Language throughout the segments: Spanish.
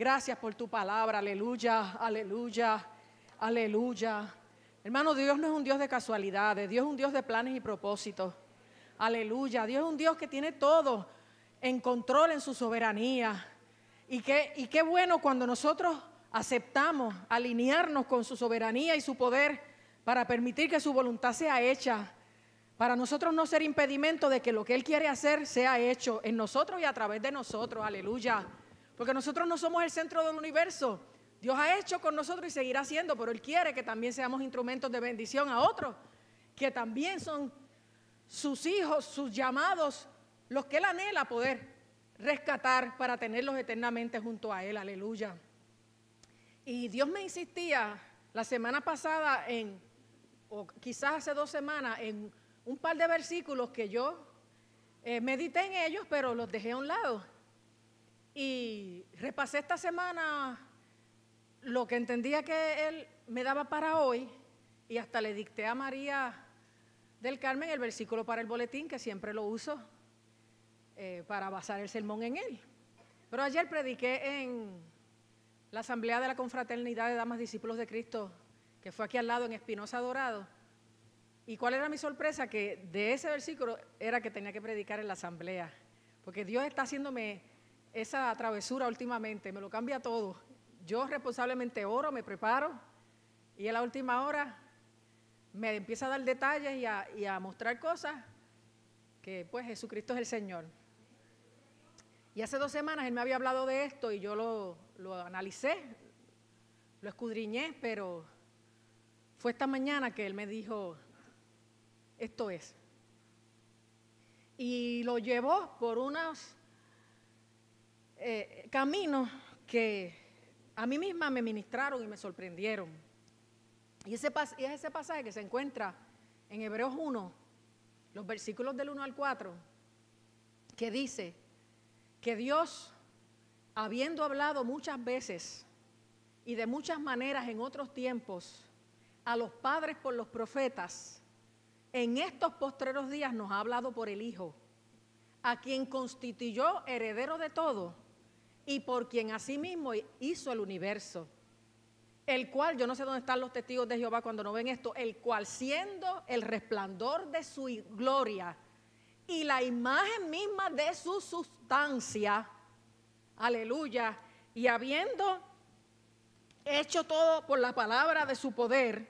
Gracias por tu palabra, aleluya, aleluya, aleluya. Hermano, Dios no es un Dios de casualidades, Dios es un Dios de planes y propósitos. Aleluya, Dios es un Dios que tiene todo en control en su soberanía. Y qué bueno cuando nosotros aceptamos alinearnos con su soberanía y su poder para permitir que su voluntad sea hecha. Para nosotros no ser impedimento de que lo que Él quiere hacer sea hecho en nosotros y a través de nosotros, aleluya. Porque nosotros no somos el centro del universo. Dios ha hecho con nosotros y seguirá haciendo, pero Él quiere que también seamos instrumentos de bendición a otros, que también son sus hijos, sus llamados, los que Él anhela poder rescatar para tenerlos eternamente junto a Él, aleluya. Y Dios me insistía la semana pasada o quizás hace 2 semanas, en un par de versículos que yo medité en ellos, pero los dejé a un lado. Y repasé esta semana lo que entendía que Él me daba para hoy, y hasta le dicté a María del Carmen el versículo para el boletín, que siempre lo uso para basar el sermón en él. Pero ayer prediqué en la asamblea de la confraternidad de damas discípulos de Cristo, que fue aquí al lado en Espinosa Dorado. ¿Y cuál era mi sorpresa? Que de ese versículo era que tenía que predicar en la asamblea, porque Dios está haciéndome esa travesura últimamente, me lo cambia todo. Yo responsablemente oro, me preparo, y a la última hora me empieza a dar detalles y a mostrar cosas que pues Jesucristo es el Señor. Y hace 2 semanas Él me había hablado de esto y yo lo analicé, lo escudriñé, pero fue esta mañana que Él me dijo, esto es. Y lo llevó por unos caminos que a mí misma me ministraron y me sorprendieron. Y es ese pasaje que se encuentra en Hebreos 1, los versículos del 1 al 4, que dice que Dios, habiendo hablado muchas veces y de muchas maneras en otros tiempos a los padres por los profetas, en estos postreros días nos ha hablado por el Hijo, a quien constituyó heredero de todo y por quien asimismo hizo el universo, el cual, yo no sé dónde están los testigos de Jehová cuando no ven esto, el cual siendo el resplandor de su gloria y la imagen misma de su sustancia, aleluya, y habiendo hecho todo por la palabra de su poder,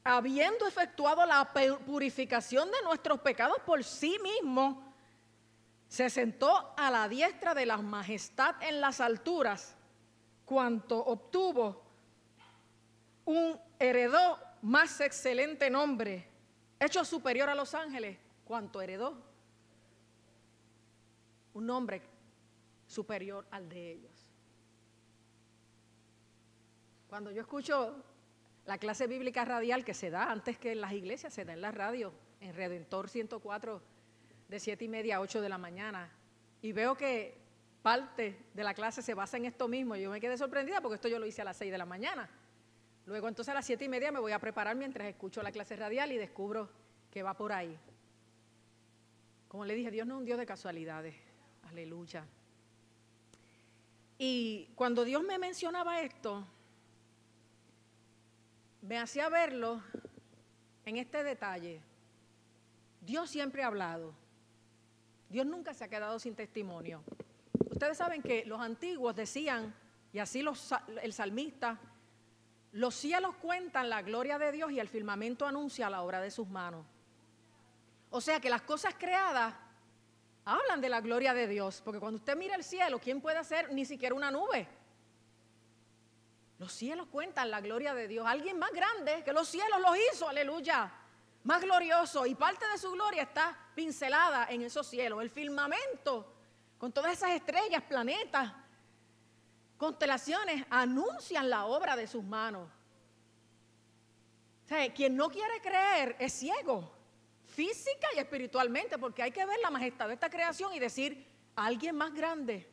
habiendo efectuado la purificación de nuestros pecados por sí mismo, se sentó a la diestra de la majestad en las alturas, cuanto obtuvo heredó más excelente nombre, hecho superior a los ángeles, cuanto heredó un nombre superior al de ellos. Cuando yo escucho la clase bíblica radial que se da antes que en las iglesias, se da en la radio, en Redentor 104, de 7:30 a 8 de la mañana, y veo que parte de la clase se basa en esto mismo, y yo me quedé sorprendida porque esto yo lo hice a las 6 de la mañana. Luego entonces a las 7:30 me voy a preparar mientras escucho la clase radial y descubro que va por ahí. Como le dije, Dios no es un Dios de casualidades, aleluya. Y cuando Dios me mencionaba esto, me hacía verlo en este detalle. Dios siempre ha hablado. Dios nunca se ha quedado sin testimonio. Ustedes saben que los antiguos decían, y así el salmista, los cielos cuentan la gloria de Dios y el firmamento anuncia la obra de sus manos. O sea que las cosas creadas hablan de la gloria de Dios, porque cuando usted mira el cielo, ¿quién puede hacer ni siquiera una nube? Los cielos cuentan la gloria de Dios. Alguien más grande que los cielos los hizo, aleluya, más glorioso, y parte de su gloria está pincelada en esos cielos. El firmamento, con todas esas estrellas, planetas, constelaciones, anuncian la obra de sus manos. O sea, quien no quiere creer es ciego, física y espiritualmente, porque hay que ver la majestad de esta creación y decir, alguien más grande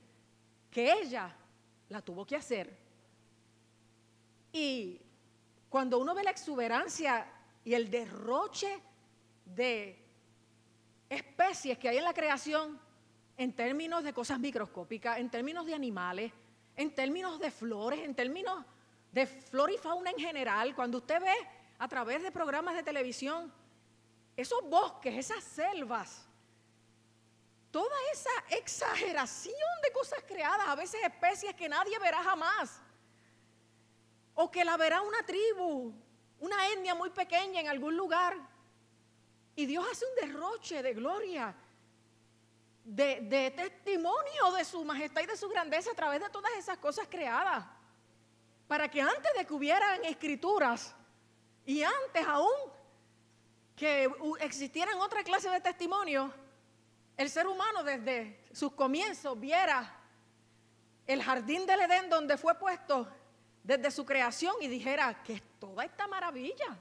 que ella la tuvo que hacer. Y cuando uno ve la exuberancia y el derroche de especies que hay en la creación, en términos de cosas microscópicas, en términos de animales, en términos de flores, en términos de flora y fauna en general. Cuando usted ve a través de programas de televisión esos bosques, esas selvas, toda esa exageración de cosas creadas, a veces especies que nadie verá jamás, o que la verá una tribu, una etnia muy pequeña en algún lugar, y Dios hace un derroche de gloria, de testimonio de su majestad y de su grandeza a través de todas esas cosas creadas, para que antes de que hubieran escrituras y antes aún que existieran otra clase de testimonios, el ser humano desde sus comienzos viera el jardín del Edén donde fue puesto desde su creación y dijera que es toda esta maravilla.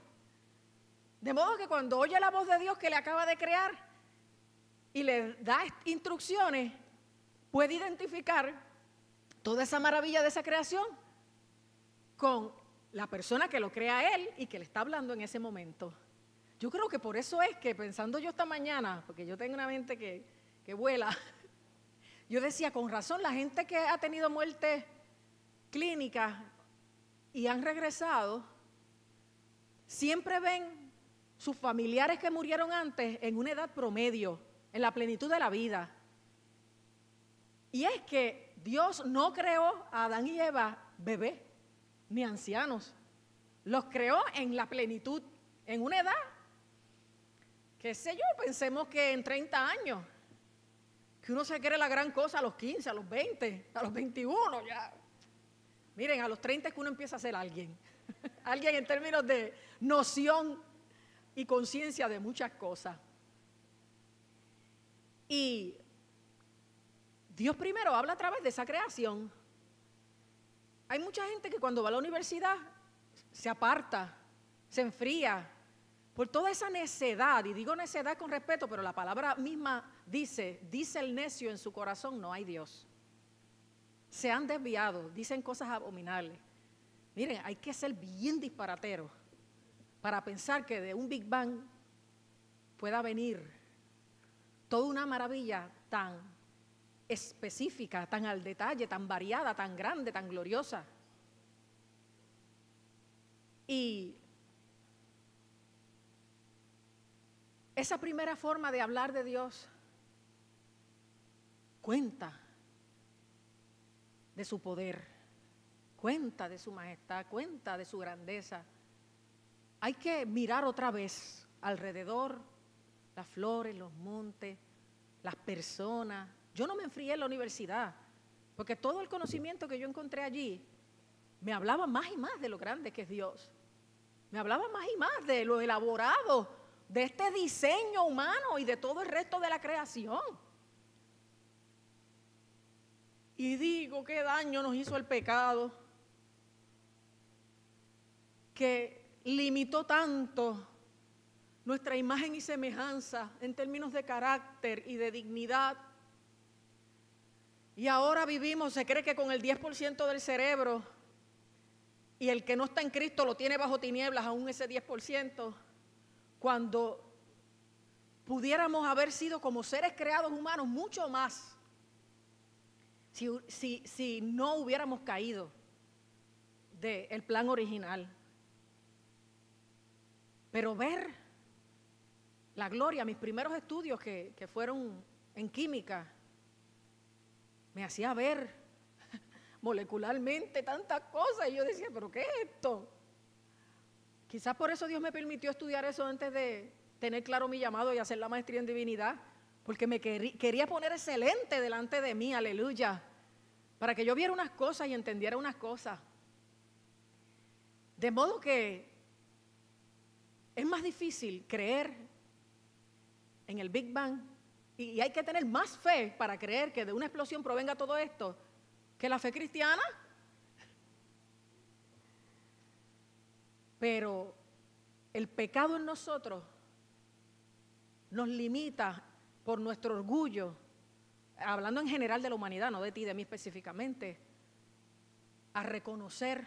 De modo que cuando oye la voz de Dios que le acaba de crear y le da instrucciones, puede identificar toda esa maravilla de esa creación con la persona que lo crea a él y que le está hablando en ese momento. Yo creo que por eso es que pensando yo esta mañana, porque yo tengo una mente que vuela, yo decía, con razón, la gente que ha tenido muertes clínicas y han regresado, siempre ven sus familiares que murieron antes en una edad promedio, en la plenitud de la vida. Y es que Dios no creó a Adán y Eva bebés ni ancianos. Los creó en la plenitud, en una edad, qué sé yo, pensemos que en 30 años, que uno se cree la gran cosa a los 15, a los 20, a los 21, ya. Miren, a los 30 es que uno empieza a ser alguien. Alguien en términos de noción y conciencia de muchas cosas. Y Dios primero habla a través de esa creación. Hay mucha gente que cuando va a la universidad se aparta, se enfría por toda esa necedad, y digo necedad con respeto, pero la palabra misma dice el necio en su corazón, no hay Dios. Se han desviado, dicen cosas abominables. Miren, hay que ser bien disparateros para pensar que de un Big Bang pueda venir toda una maravilla tan específica, tan al detalle, tan variada, tan grande, tan gloriosa. Y esa primera forma de hablar de Dios cuenta de su poder, cuenta de su majestad, cuenta de su grandeza. Hay que mirar otra vez alrededor, las flores, los montes, las personas. Yo no me enfrié en la universidad, porque todo el conocimiento que yo encontré allí me hablaba más y más de lo grande que es Dios. Me hablaba más y más de lo elaborado de este diseño humano y de todo el resto de la creación. Y digo, qué daño nos hizo el pecado, que limitó tanto nuestra imagen y semejanza en términos de carácter y de dignidad. Y ahora vivimos, se cree que con el 10% del cerebro, y el que no está en Cristo lo tiene bajo tinieblas, aún ese 10%, cuando pudiéramos haber sido como seres creados humanos mucho más, si no hubiéramos caído del plan original. Pero ver la gloria, mis primeros estudios que fueron en química, me hacía ver molecularmente tantas cosas, y yo decía, ¿pero qué es esto? Quizás por eso Dios me permitió estudiar eso antes de tener claro mi llamado y hacer la maestría en divinidad, porque me quería poner excelente delante de mí, aleluya, para que yo viera unas cosas y entendiera unas cosas. De modo que es más difícil creer en el Big Bang, y hay que tener más fe para creer que de una explosión provenga todo esto, que la fe cristiana. Pero el pecado en nosotros nos limita por nuestro orgullo, hablando en general de la humanidad, no de ti, de mí específicamente, a reconocer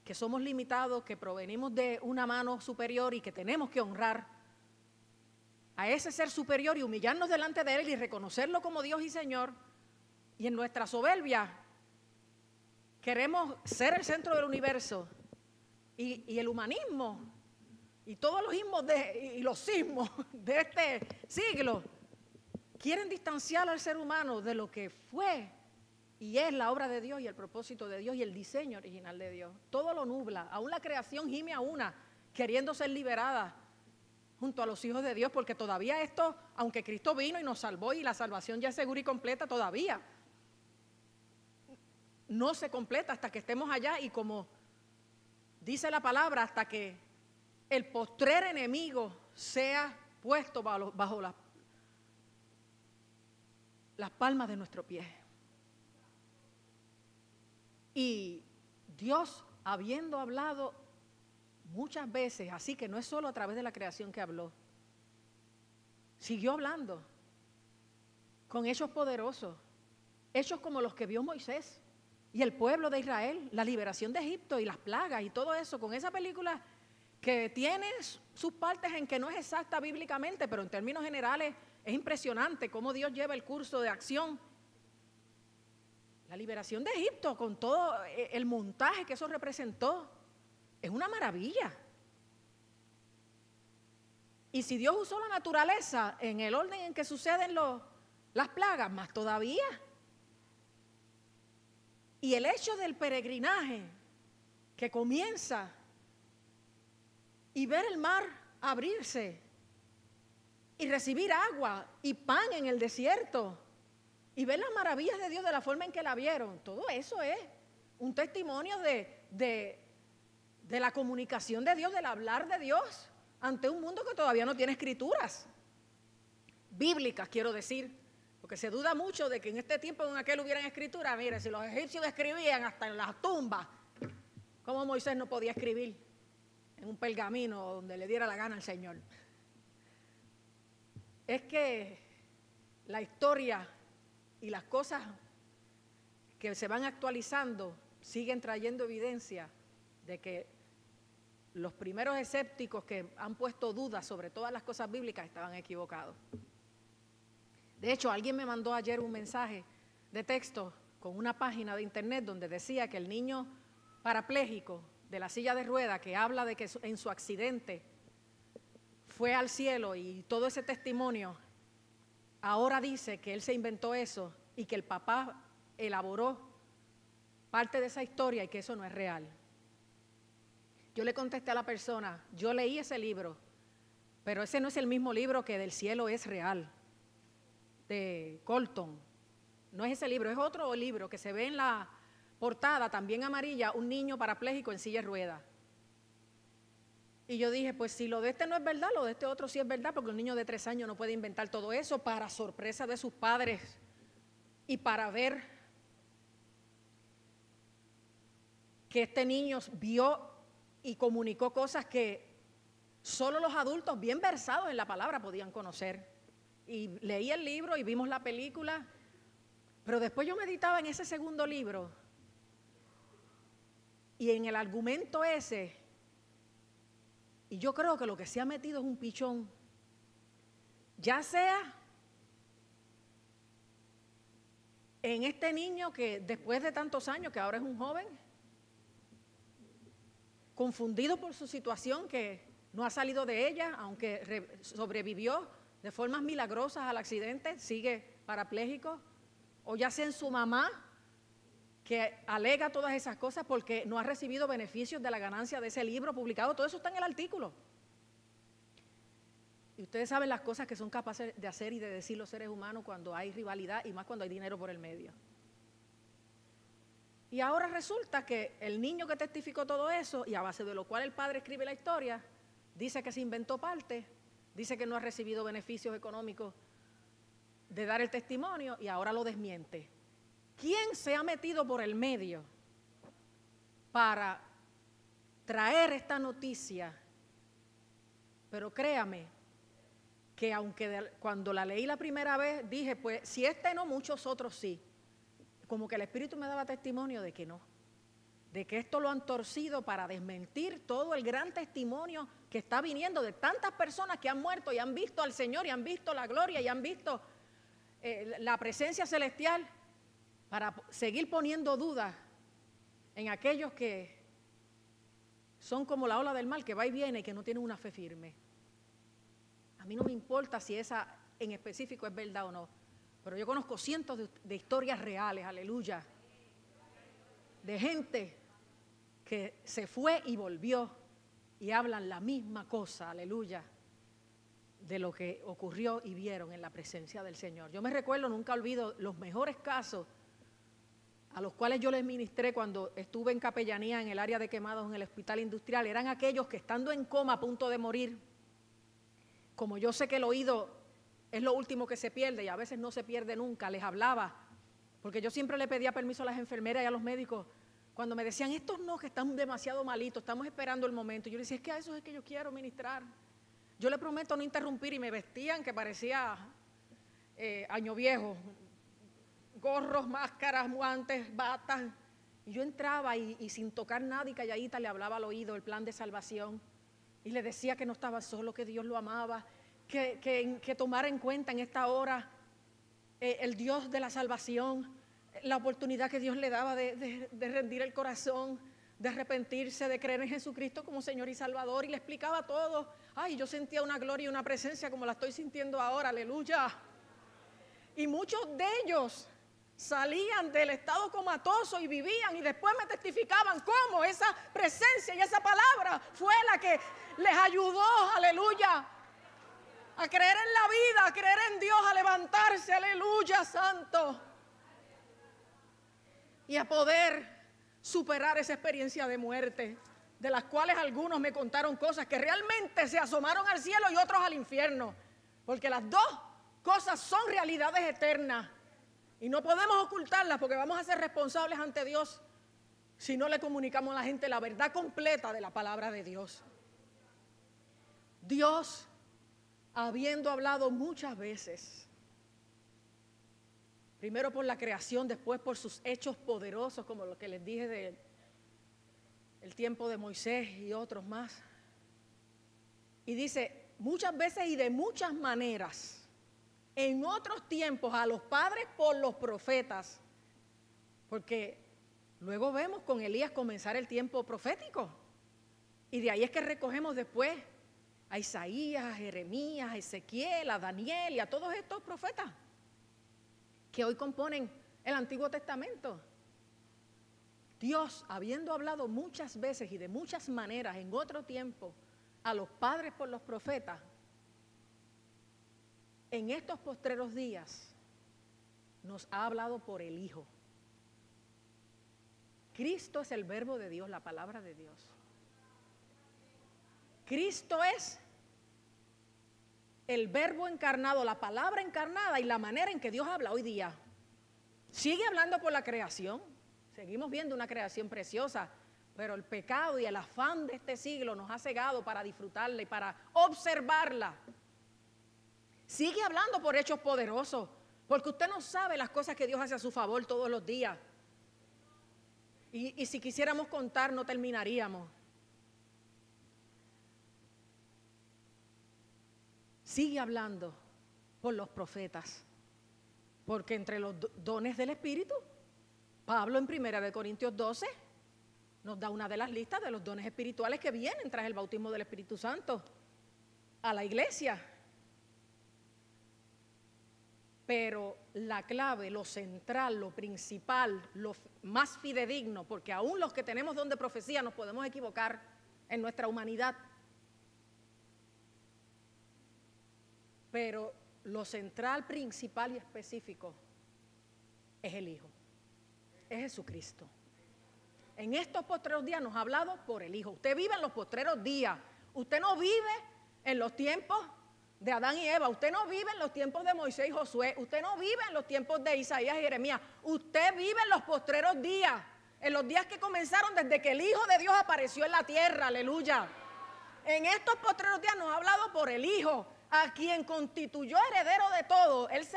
que somos limitados, que provenimos de una mano superior y que tenemos que honrar a ese ser superior y humillarnos delante de él y reconocerlo como Dios y Señor, y en nuestra soberbia queremos ser el centro del universo y el humanismo y todos los ismos y los sismos de este siglo quieren distanciar al ser humano de lo que fue y es la obra de Dios y el propósito de Dios y el diseño original de Dios. Todo lo nubla, aún la creación gime a una, queriendo ser liberada junto a los hijos de Dios, porque todavía esto, aunque Cristo vino y nos salvó y la salvación ya es segura y completa, todavía no se completa hasta que estemos allá y como dice la palabra, hasta que el postrer enemigo sea puesto bajo las palmas de nuestro pie. Y Dios, habiendo hablado muchas veces, así que no es solo a través de la creación que habló, siguió hablando con hechos poderosos, hechos como los que vio Moisés y el pueblo de Israel, la liberación de Egipto y las plagas y todo eso, con esa película que tiene sus partes en que no es exacta bíblicamente, pero en términos generales es impresionante cómo Dios lleva el curso de acción. La liberación de Egipto, con todo el montaje que eso representó, es una maravilla. Y si Dios usó la naturaleza en el orden en que suceden las plagas, más todavía. Y el hecho del peregrinaje que comienza y ver el mar abrirse y recibir agua y pan en el desierto y ver las maravillas de Dios de la forma en que la vieron, todo eso es un testimonio de la comunicación de Dios, del hablar de Dios ante un mundo que todavía no tiene escrituras bíblicas, quiero decir, porque se duda mucho de que en este tiempo en aquel hubieran escrituras. Mire, si los egipcios escribían hasta en las tumbas, ¿cómo Moisés no podía escribir en un pergamino donde le diera la gana al Señor? Es que la historia y las cosas que se van actualizando siguen trayendo evidencia de que los primeros escépticos que han puesto dudas sobre todas las cosas bíblicas estaban equivocados. De hecho, alguien me mandó ayer un mensaje de texto con una página de internet donde decía que el niño parapléjico de la silla de ruedas, que habla de que en su accidente fue al cielo y todo ese testimonio, ahora dice que él se inventó eso y que el papá elaboró parte de esa historia y que eso no es real. Yo le contesté a la persona, yo leí ese libro, pero ese no es el mismo libro que Del cielo es real, de Colton. No es ese libro, es otro libro que se ve en la portada, también amarilla, un niño parapléjico en silla de ruedas. Y yo dije, pues si lo de este no es verdad, lo de este otro sí es verdad, porque un niño de 3 años no puede inventar todo eso para sorpresa de sus padres y para ver que este niño vio y comunicó cosas que solo los adultos bien versados en la palabra podían conocer. Y leí el libro y vimos la película, pero después yo meditaba en ese segundo libro y en el argumento ese, y yo creo que lo que se ha metido es un pichón, ya sea en este niño que después de tantos años, que ahora es un joven, confundido por su situación, que no ha salido de ella, aunque sobrevivió de formas milagrosas al accidente, sigue parapléjico, o ya sea en su mamá, que alega todas esas cosas porque no ha recibido beneficios de la ganancia de ese libro publicado. Todo eso está en el artículo. Y ustedes saben las cosas que son capaces de hacer y de decir los seres humanos cuando hay rivalidad y más cuando hay dinero por el medio. Y ahora resulta que el niño que testificó todo eso, y a base de lo cual el padre escribe la historia, dice que se inventó parte, dice que no ha recibido beneficios económicos de dar el testimonio y ahora lo desmiente. ¿Quién se ha metido por el medio para traer esta noticia? Pero créame que aunque cuando la leí la primera vez dije, pues si este no, muchos otros sí. Como que el Espíritu me daba testimonio de que no, de que esto lo han torcido para desmentir todo el gran testimonio que está viniendo de tantas personas que han muerto y han visto al Señor y han visto la gloria y han visto la presencia celestial. para seguir poniendo dudas en aquellos que son como la ola del mar que va y viene y que no tienen una fe firme. A mí no me importa si esa en específico es verdad o no, pero yo conozco cientos de historias reales, aleluya, de gente que se fue y volvió y hablan la misma cosa, aleluya, de lo que ocurrió y vieron en la presencia del Señor. Yo me recuerdo, nunca olvido, los mejores casos a los cuales yo les ministré cuando estuve en capellanía en el área de quemados en el hospital industrial, eran aquellos que estando en coma a punto de morir, como yo sé que el oído es lo último que se pierde y a veces no se pierde nunca, les hablaba, porque yo siempre le pedía permiso a las enfermeras y a los médicos, cuando me decían, estos no, que están demasiado malitos, estamos esperando el momento, yo les decía, es que a esos es que yo quiero ministrar. Yo le prometo no interrumpir y me vestían que parecía año viejo, gorros, máscaras, guantes, batas. Y yo entraba y sin tocar nada y calladita le hablaba al oído el plan de salvación. Y le decía que no estaba solo, que Dios lo amaba, que tomara en cuenta en esta hora el Dios de la salvación, la oportunidad que Dios le daba de rendir el corazón, de arrepentirse, de creer en Jesucristo como Señor y Salvador. Y le explicaba todo. Ay, yo sentía una gloria y una presencia como la estoy sintiendo ahora, aleluya. Y muchos de ellos salían del estado comatoso y vivían y después me testificaban cómo esa presencia y esa palabra fue la que les ayudó, aleluya, a creer en la vida, a creer en Dios, a levantarse, aleluya, santo, y a poder superar esa experiencia de muerte, de las cuales algunos me contaron cosas que realmente se asomaron al cielo y otros al infierno, porque las dos cosas son realidades eternas y no podemos ocultarlas porque vamos a ser responsables ante Dios si no le comunicamos a la gente la verdad completa de la palabra de Dios. Dios, habiendo hablado muchas veces, primero por la creación, después por sus hechos poderosos, como lo que les dije del tiempo de Moisés y otros más. Y dice, muchas veces y de muchas maneras, en otros tiempos a los padres por los profetas, porque luego vemos con Elías comenzar el tiempo profético. Y de ahí es que recogemos después a Isaías, a Jeremías, a Ezequiel, a Daniel y a todos estos profetas que hoy componen el Antiguo Testamento. Dios, habiendo hablado muchas veces y de muchas maneras en otro tiempo a los padres por los profetas, en estos postreros días nos ha hablado por el Hijo. Cristo es el verbo de Dios, la palabra de Dios. Cristo es el verbo encarnado, la palabra encarnada y la manera en que Dios habla hoy día. Sigue hablando por la creación, seguimos viendo una creación preciosa, pero el pecado y el afán de este siglo nos ha cegado para disfrutarla y para observarla. Sigue hablando por hechos poderosos, porque usted no sabe las cosas que Dios hace a su favor todos los días. Y si quisiéramos contar no terminaríamos. Sigue hablando por los profetas, porque entre los dones del Espíritu, Pablo en 1 Corintios 12 nos da una de las listas de los dones espirituales que vienen tras el bautismo del Espíritu Santo a la iglesia. Pero la clave, lo central, lo principal, lo más fidedigno, porque aún los que tenemos don de profecía nos podemos equivocar en nuestra humanidad, pero lo central, principal y específico es el Hijo, es Jesucristo. En estos postreros días nos ha hablado por el Hijo. Usted vive en los postreros días, usted no vive en los tiempos de Adán y Eva, usted no vive en los tiempos de Moisés y Josué, usted no vive en los tiempos de Isaías y Jeremías, usted vive en los postreros días, en los días que comenzaron desde que el Hijo de Dios apareció en la tierra, aleluya. En estos postreros días nos ha hablado por el Hijo, a quien constituyó heredero de todo, él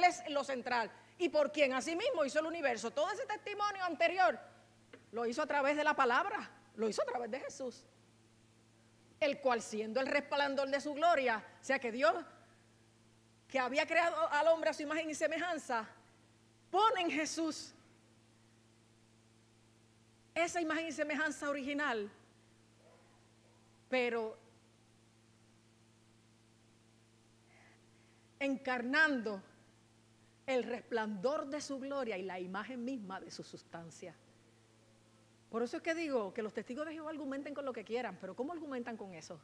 es lo central, y por quien asimismo hizo el universo. Todo ese testimonio anterior lo hizo a través de la palabra, lo hizo a través de Jesús, el cual siendo el resplandor de su gloria, o sea que Dios, que había creado al hombre a su imagen y semejanza, pone en Jesús esa imagen y semejanza original, pero encarnando el resplandor de su gloria y la imagen misma de su sustancia. Por eso es que digo que los testigos de Jehová argumenten con lo que quieran, pero ¿cómo argumentan con eso?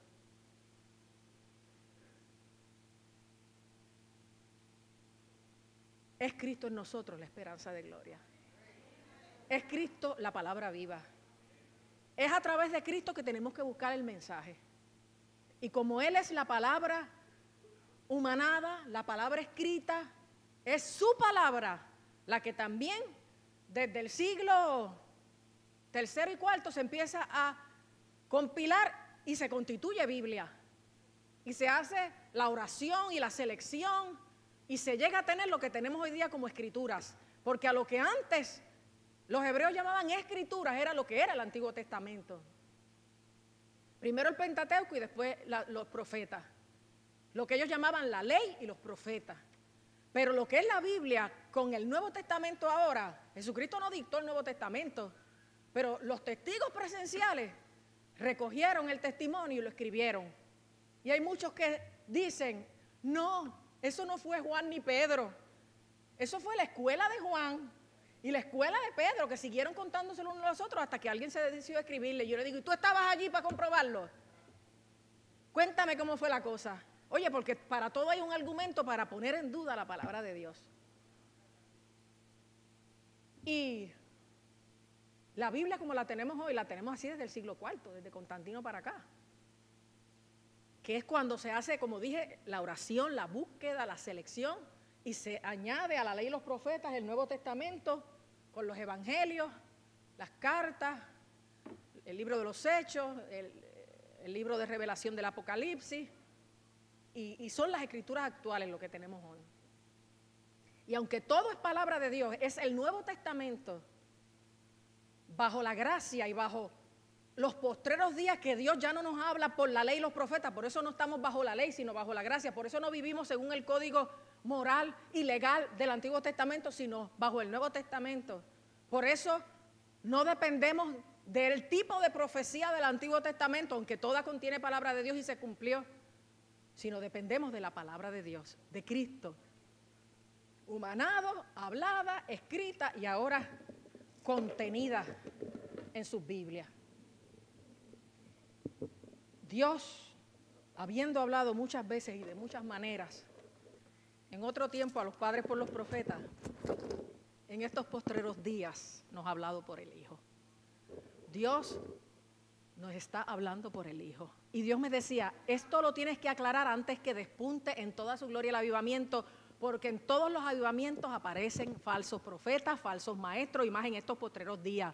Es Cristo en nosotros la esperanza de gloria. Es Cristo la palabra viva. Es a través de Cristo que tenemos que buscar el mensaje. Y como Él es la palabra humanada, la palabra escrita, es su palabra la que también desde el siglo III y IV se empieza a compilar y se constituye Biblia. Y se hace la oración y la selección y se llega a tener lo que tenemos hoy día como escrituras. Porque a lo que antes los hebreos llamaban escrituras era lo que era el Antiguo Testamento. Primero el Pentateuco y después los profetas. Lo que ellos llamaban la ley y los profetas. Pero lo que es la Biblia con el Nuevo Testamento ahora, Jesucristo no dictó el Nuevo Testamento, pero los testigos presenciales recogieron el testimonio y lo escribieron. Y hay muchos que dicen, no, eso no fue Juan ni Pedro, eso fue la escuela de Juan y la escuela de Pedro, que siguieron contándoselo unos a los otros hasta que alguien se decidió a escribirle. Yo le digo, ¿y tú estabas allí para comprobarlo? Cuéntame cómo fue la cosa. Oye, porque para todo hay un argumento para poner en duda la palabra de Dios. Y la Biblia como la tenemos hoy, la tenemos así desde el siglo IV, desde Constantino para acá. Que es cuando se hace, como dije, la oración, la búsqueda, la selección, y se añade a la ley y los profetas el Nuevo Testamento con los evangelios, las cartas, el libro de los Hechos, el libro de revelación del Apocalipsis, y son las escrituras actuales lo que tenemos hoy. Y aunque todo es palabra de Dios, es el Nuevo Testamento, bajo la gracia y bajo los postreros días que Dios ya no nos habla por la ley y los profetas. Por eso no estamos bajo la ley, sino bajo la gracia. Por eso no vivimos según el código moral y legal del Antiguo Testamento, sino bajo el Nuevo Testamento. Por eso no dependemos del tipo de profecía del Antiguo Testamento, aunque toda contiene palabra de Dios y se cumplió, sino dependemos de la palabra de Dios, de Cristo, humanado, hablada, escrita y ahora contenida en sus Biblias. Dios, habiendo hablado muchas veces y de muchas maneras, en otro tiempo a los padres por los profetas, en estos postreros días nos ha hablado por el Hijo. Dios nos está hablando por el Hijo. Y Dios me decía, esto lo tienes que aclarar antes que despunte en toda su gloria el avivamiento, porque en todos los avivamientos aparecen falsos profetas, falsos maestros, y más en estos postreros días.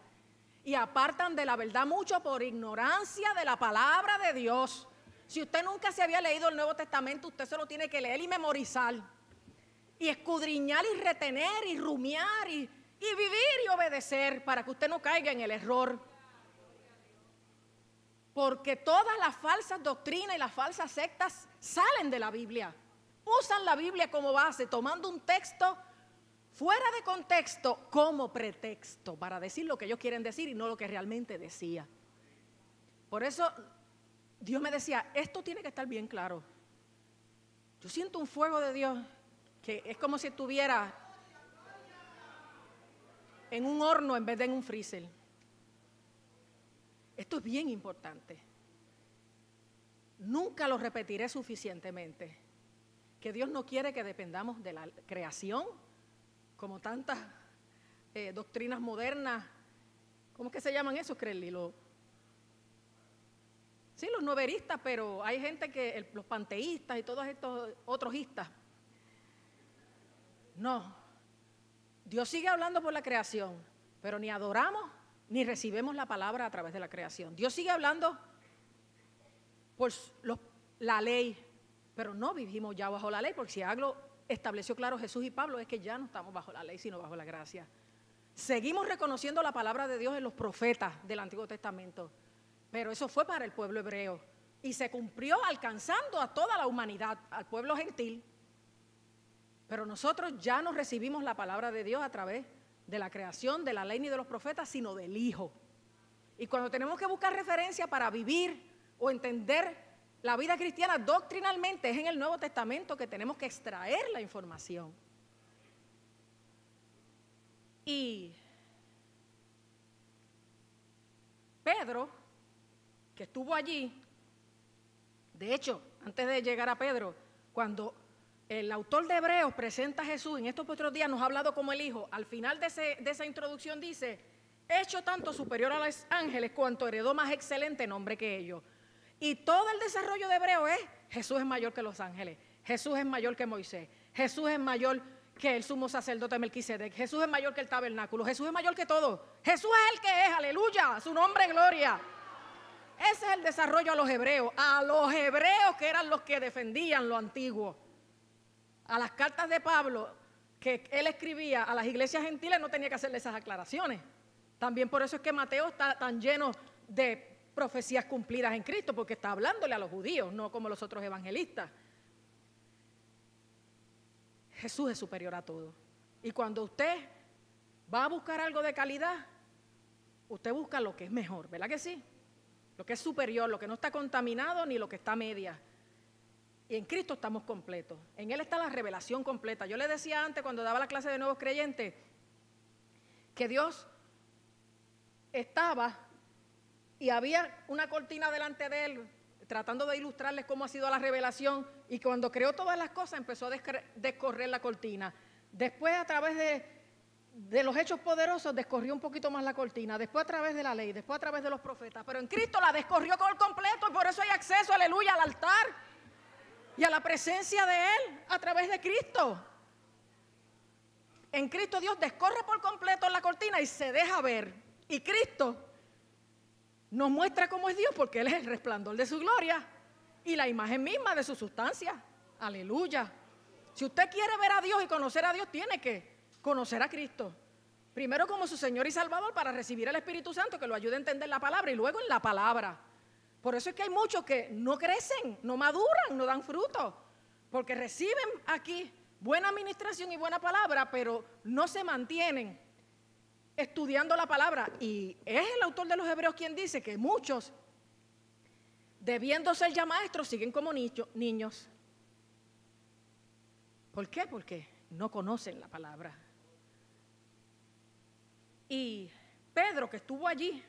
Y apartan de la verdad mucho por ignorancia de la palabra de Dios. Si usted nunca se había leído el Nuevo Testamento, usted se lo tiene que leer y memorizar. Y escudriñar y retener y rumiar y vivir y obedecer para que usted no caiga en el error. Porque todas las falsas doctrinas y las falsas sectas salen de la Biblia. Usan la Biblia como base, tomando un texto fuera de contexto como pretexto para decir lo que ellos quieren decir y no lo que realmente decía. Por eso Dios me decía, esto tiene que estar bien claro. Yo siento un fuego de Dios que es como si estuviera en un horno en vez de en un freezer. Esto es bien importante. Nunca lo repetiré suficientemente, que Dios no quiere que dependamos de la creación, como tantas doctrinas modernas. ¿Cómo es que se llaman esos, Crelly? Sí, los noveristas, pero hay gente que, los panteístas y todos estos otros istas. No, Dios sigue hablando por la creación, pero ni adoramos ni recibimos la palabra a través de la creación. Dios sigue hablando por la ley, pero no vivimos ya bajo la ley, porque si algo estableció claro Jesús y Pablo es que ya no estamos bajo la ley, sino bajo la gracia. Seguimos reconociendo la palabra de Dios en los profetas del Antiguo Testamento, pero eso fue para el pueblo hebreo y se cumplió alcanzando a toda la humanidad, al pueblo gentil. Pero nosotros ya no recibimos la palabra de Dios a través de la creación, de la ley ni de los profetas, sino del Hijo. Y cuando tenemos que buscar referencia para vivir o entender la vida cristiana doctrinalmente, es en el Nuevo Testamento que tenemos que extraer la información. Y Pedro, que estuvo allí, de hecho, antes de llegar a Pedro, cuando el autor de Hebreos presenta a Jesús, en estos otros días nos ha hablado como el Hijo, al final de esa introducción dice, hecho tanto superior a los ángeles cuanto heredó más excelente nombre que ellos. Y todo el desarrollo de Hebreo es, Jesús es mayor que los ángeles, Jesús es mayor que Moisés, Jesús es mayor que el sumo sacerdote Melquisedec, Jesús es mayor que el tabernáculo, Jesús es mayor que todo, Jesús es el que es, aleluya, su nombre es gloria. Ese es el desarrollo a los hebreos que eran los que defendían lo antiguo. A las cartas de Pablo que él escribía a las iglesias gentiles no tenía que hacerle esas aclaraciones. También por eso es que Mateo está tan lleno de profecías cumplidas en Cristo, porque está hablándole a los judíos, no como los otros evangelistas. Jesús es superior a todo. Y cuando usted va a buscar algo de calidad, usted busca lo que es mejor, ¿verdad que sí? Lo que es superior, lo que no está contaminado ni lo que está a media. Y en Cristo estamos completos. En Él está la revelación completa. Yo le decía antes cuando daba la clase de nuevos creyentes que Dios estaba y había una cortina delante de Él tratando de ilustrarles cómo ha sido la revelación, y cuando creó todas las cosas empezó a descorrer la cortina. Después a través de los hechos poderosos descorrió un poquito más la cortina, después a través de la ley, después a través de los profetas, pero en Cristo la descorrió por completo y por eso hay acceso, aleluya, al altar y a la presencia de Él a través de Cristo. En Cristo Dios descorre por completo la cortina y se deja ver, y Cristo nos muestra cómo es Dios porque Él es el resplandor de su gloria y la imagen misma de su sustancia, aleluya. Si usted quiere ver a Dios y conocer a Dios, tiene que conocer a Cristo, primero como su Señor y Salvador, para recibir el Espíritu Santo que lo ayude a entender la palabra, y luego en la palabra. Por eso es que hay muchos que no crecen, no maduran, no dan fruto, porque reciben aquí buena administración y buena palabra, pero no se mantienen estudiando la palabra. Y es el autor de los Hebreos quien dice que muchos, debiendo ser ya maestros, siguen como niños. ¿Por qué? Porque no conocen la palabra. Y Pedro, que estuvo allí,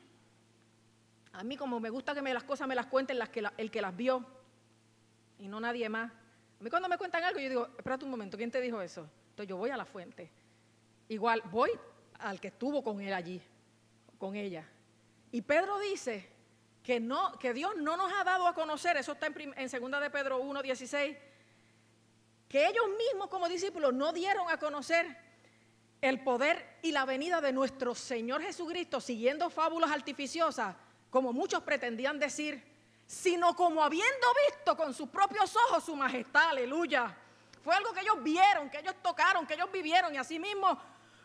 a mí como me gusta que las cosas me las cuenten el que las vio y no nadie más. A mí cuando me cuentan algo yo digo, espérate un momento, ¿quién te dijo eso? Entonces yo voy a la fuente. Igual voy al que estuvo con él allí, con ella. Y Pedro dice que Dios no nos ha dado a conocer, eso está en 2 de Pedro 1:16, que ellos mismos como discípulos no dieron a conocer el poder y la venida de nuestro Señor Jesucristo siguiendo fábulas artificiosas, como muchos pretendían decir, sino como habiendo visto con sus propios ojos su majestad, aleluya. Fue algo que ellos vieron, que ellos tocaron, que ellos vivieron, y así mismo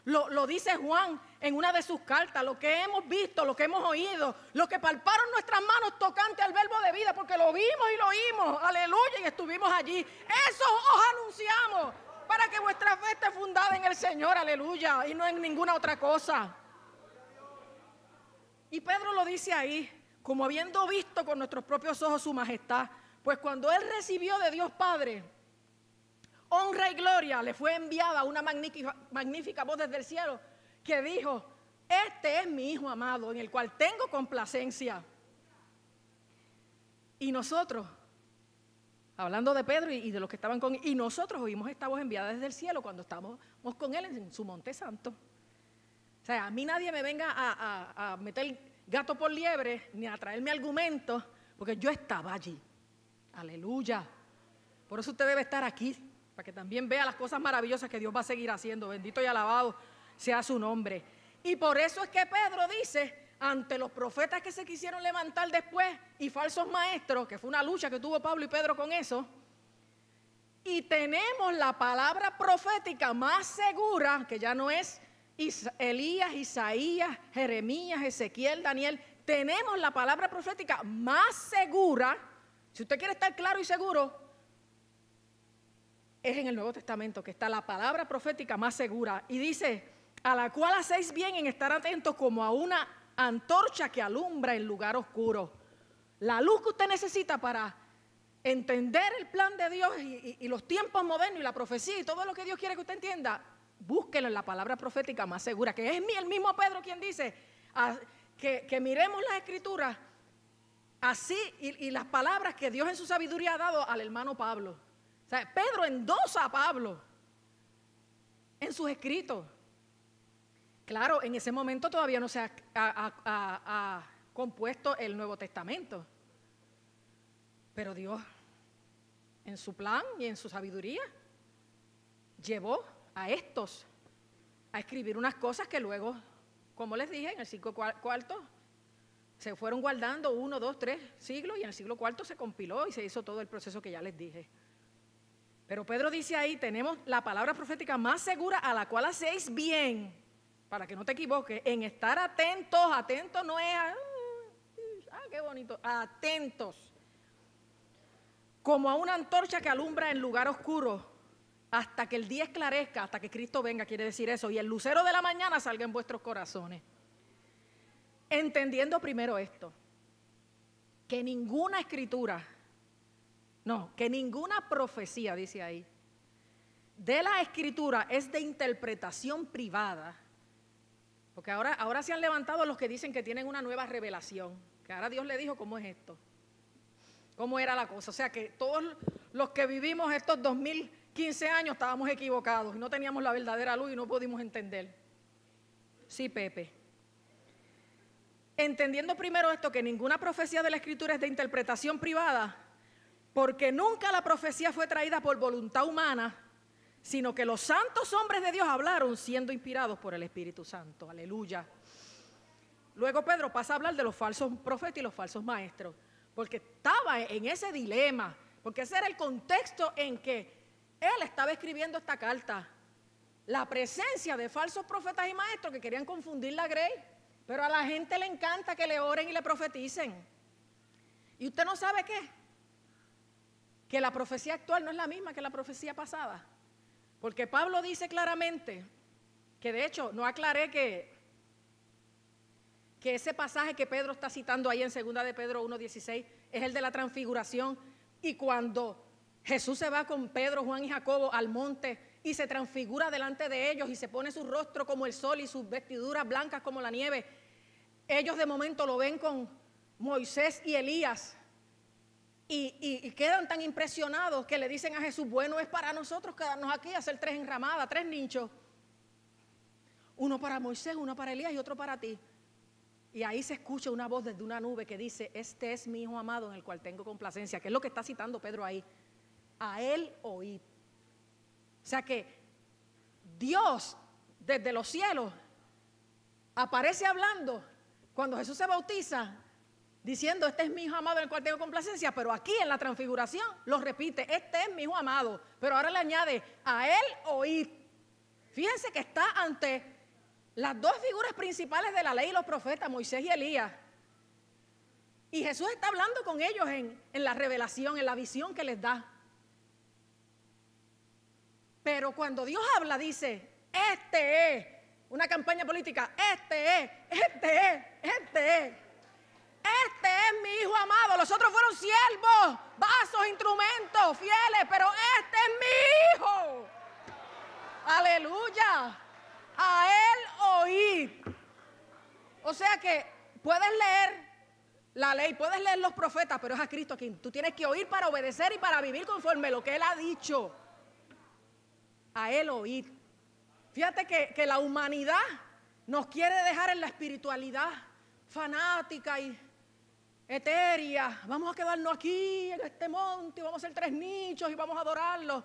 lo dice Juan en una de sus cartas, lo que hemos visto, lo que hemos oído, lo que palparon nuestras manos tocante al verbo de vida, porque lo vimos y lo oímos, aleluya, y estuvimos allí. Eso os anunciamos, para que vuestra fe esté fundada en el Señor, aleluya, y no en ninguna otra cosa. Y Pedro lo dice ahí, como habiendo visto con nuestros propios ojos su majestad, pues cuando Él recibió de Dios Padre honra y gloria, le fue enviada una magnífica voz desde el cielo que dijo, este es mi Hijo amado, en el cual tengo complacencia. Y nosotros, hablando de Pedro y de los que estaban con él, y nosotros oímos esta voz enviada desde el cielo cuando estábamos con Él en su monte santo. O sea, a mí nadie me venga a meter gato por liebre, ni a traerme argumentos, porque yo estaba allí. Aleluya. Por eso usted debe estar aquí, para que también vea las cosas maravillosas que Dios va a seguir haciendo. Bendito y alabado sea su nombre. Y por eso es que Pedro dice, ante los profetas que se quisieron levantar después y falsos maestros, que fue una lucha que tuvo Pablo y Pedro con eso, y tenemos la palabra profética más segura, que ya no es Elías, Isaías, Jeremías, Ezequiel, Daniel, tenemos la palabra profética más segura. Si usted quiere estar claro y seguro, es en el Nuevo Testamento que está la palabra profética más segura, y dice, a la cual hacéis bien en estar atentos como a una antorcha que alumbra en lugar oscuro. La luz que usted necesita para entender el plan de Dios y los tiempos modernos y la profecía y todo lo que Dios quiere que usted entienda, búsquelo en la palabra profética más segura, que es el mismo Pedro quien dice que miremos las escrituras así y las palabras que Dios en su sabiduría ha dado al hermano Pablo. O sea, Pedro endosa a Pablo en sus escritos. Claro, en ese momento todavía no se ha compuesto el Nuevo Testamento, pero Dios, en su plan y en su sabiduría, llevó a estos a escribir unas cosas que luego, como les dije, en el siglo cuarto se fueron guardando 1, 2, 3 siglos y en el siglo IV se compiló y se hizo todo el proceso que ya les dije. Pero Pedro dice ahí, tenemos la palabra profética más segura a la cual hacéis bien, para que no te equivoques, en estar atentos. Atentos no es, qué bonito, atentos, como a una antorcha que alumbra en lugar oscuro, hasta que el día esclarezca, hasta que Cristo venga, quiere decir eso, y el lucero de la mañana salga en vuestros corazones. Entendiendo primero esto, que ninguna escritura, que ninguna profecía, dice ahí, de la escritura es de interpretación privada, porque ahora se han levantado los que dicen que tienen una nueva revelación, que ahora Dios le dijo cómo es esto, cómo era la cosa. O sea que todos los que vivimos estos 2015 años estábamos equivocados y no teníamos la verdadera luz y no pudimos entender. Sí, Pepe. Entendiendo primero esto, que ninguna profecía de la Escritura es de interpretación privada, porque nunca la profecía fue traída por voluntad humana, sino que los santos hombres de Dios hablaron siendo inspirados por el Espíritu Santo. Aleluya. Luego Pedro pasa a hablar de los falsos profetas y los falsos maestros, porque estaba en ese dilema, porque ese era el contexto en que él estaba escribiendo esta carta. La presencia de falsos profetas y maestros que querían confundir la grey. Pero a la gente le encanta que le oren y le profeticen. ¿Y usted no sabe qué? Que la profecía actual no es la misma que la profecía pasada. Porque Pablo dice claramente, que de hecho no aclaré que ese pasaje que Pedro está citando ahí en 2 de Pedro 1:16 es el de la transfiguración. Y cuando Jesús se va con Pedro, Juan y Jacobo al monte y se transfigura delante de ellos y se pone su rostro como el sol y sus vestiduras blancas como la nieve, ellos de momento lo ven con Moisés y Elías y quedan tan impresionados que le dicen a Jesús, bueno es para nosotros quedarnos aquí, hacer 3 enramadas, 3 nichos, uno para Moisés, uno para Elías y otro para ti. Y ahí se escucha una voz desde una nube que dice, este es mi hijo amado en el cual tengo complacencia, que es lo que está citando Pedro ahí. A él oíd. O sea que Dios desde los cielos aparece hablando cuando Jesús se bautiza, diciendo, este es mi hijo amado en el cual tengo complacencia, pero aquí en la transfiguración lo repite, este es mi hijo amado, pero ahora le añade, a él oíd. Fíjense que está ante las 2 figuras principales de la ley y los profetas, Moisés y Elías. Y Jesús está hablando con ellos en la revelación, en la visión que les da. Pero cuando Dios habla, dice, este es una campaña política, este es mi hijo amado. Los otros fueron siervos, vasos, instrumentos, fieles, pero este es mi hijo. Aleluya. A él oír. O sea que puedes leer la ley, puedes leer los profetas, pero es a Cristo a quien tú tienes que oír para obedecer y para vivir conforme lo que Él ha dicho. A Él oír. Fíjate que la humanidad nos quiere dejar en la espiritualidad fanática y etérea. Vamos a quedarnos aquí en este monte y vamos a hacer 3 nichos y vamos a adorarlo.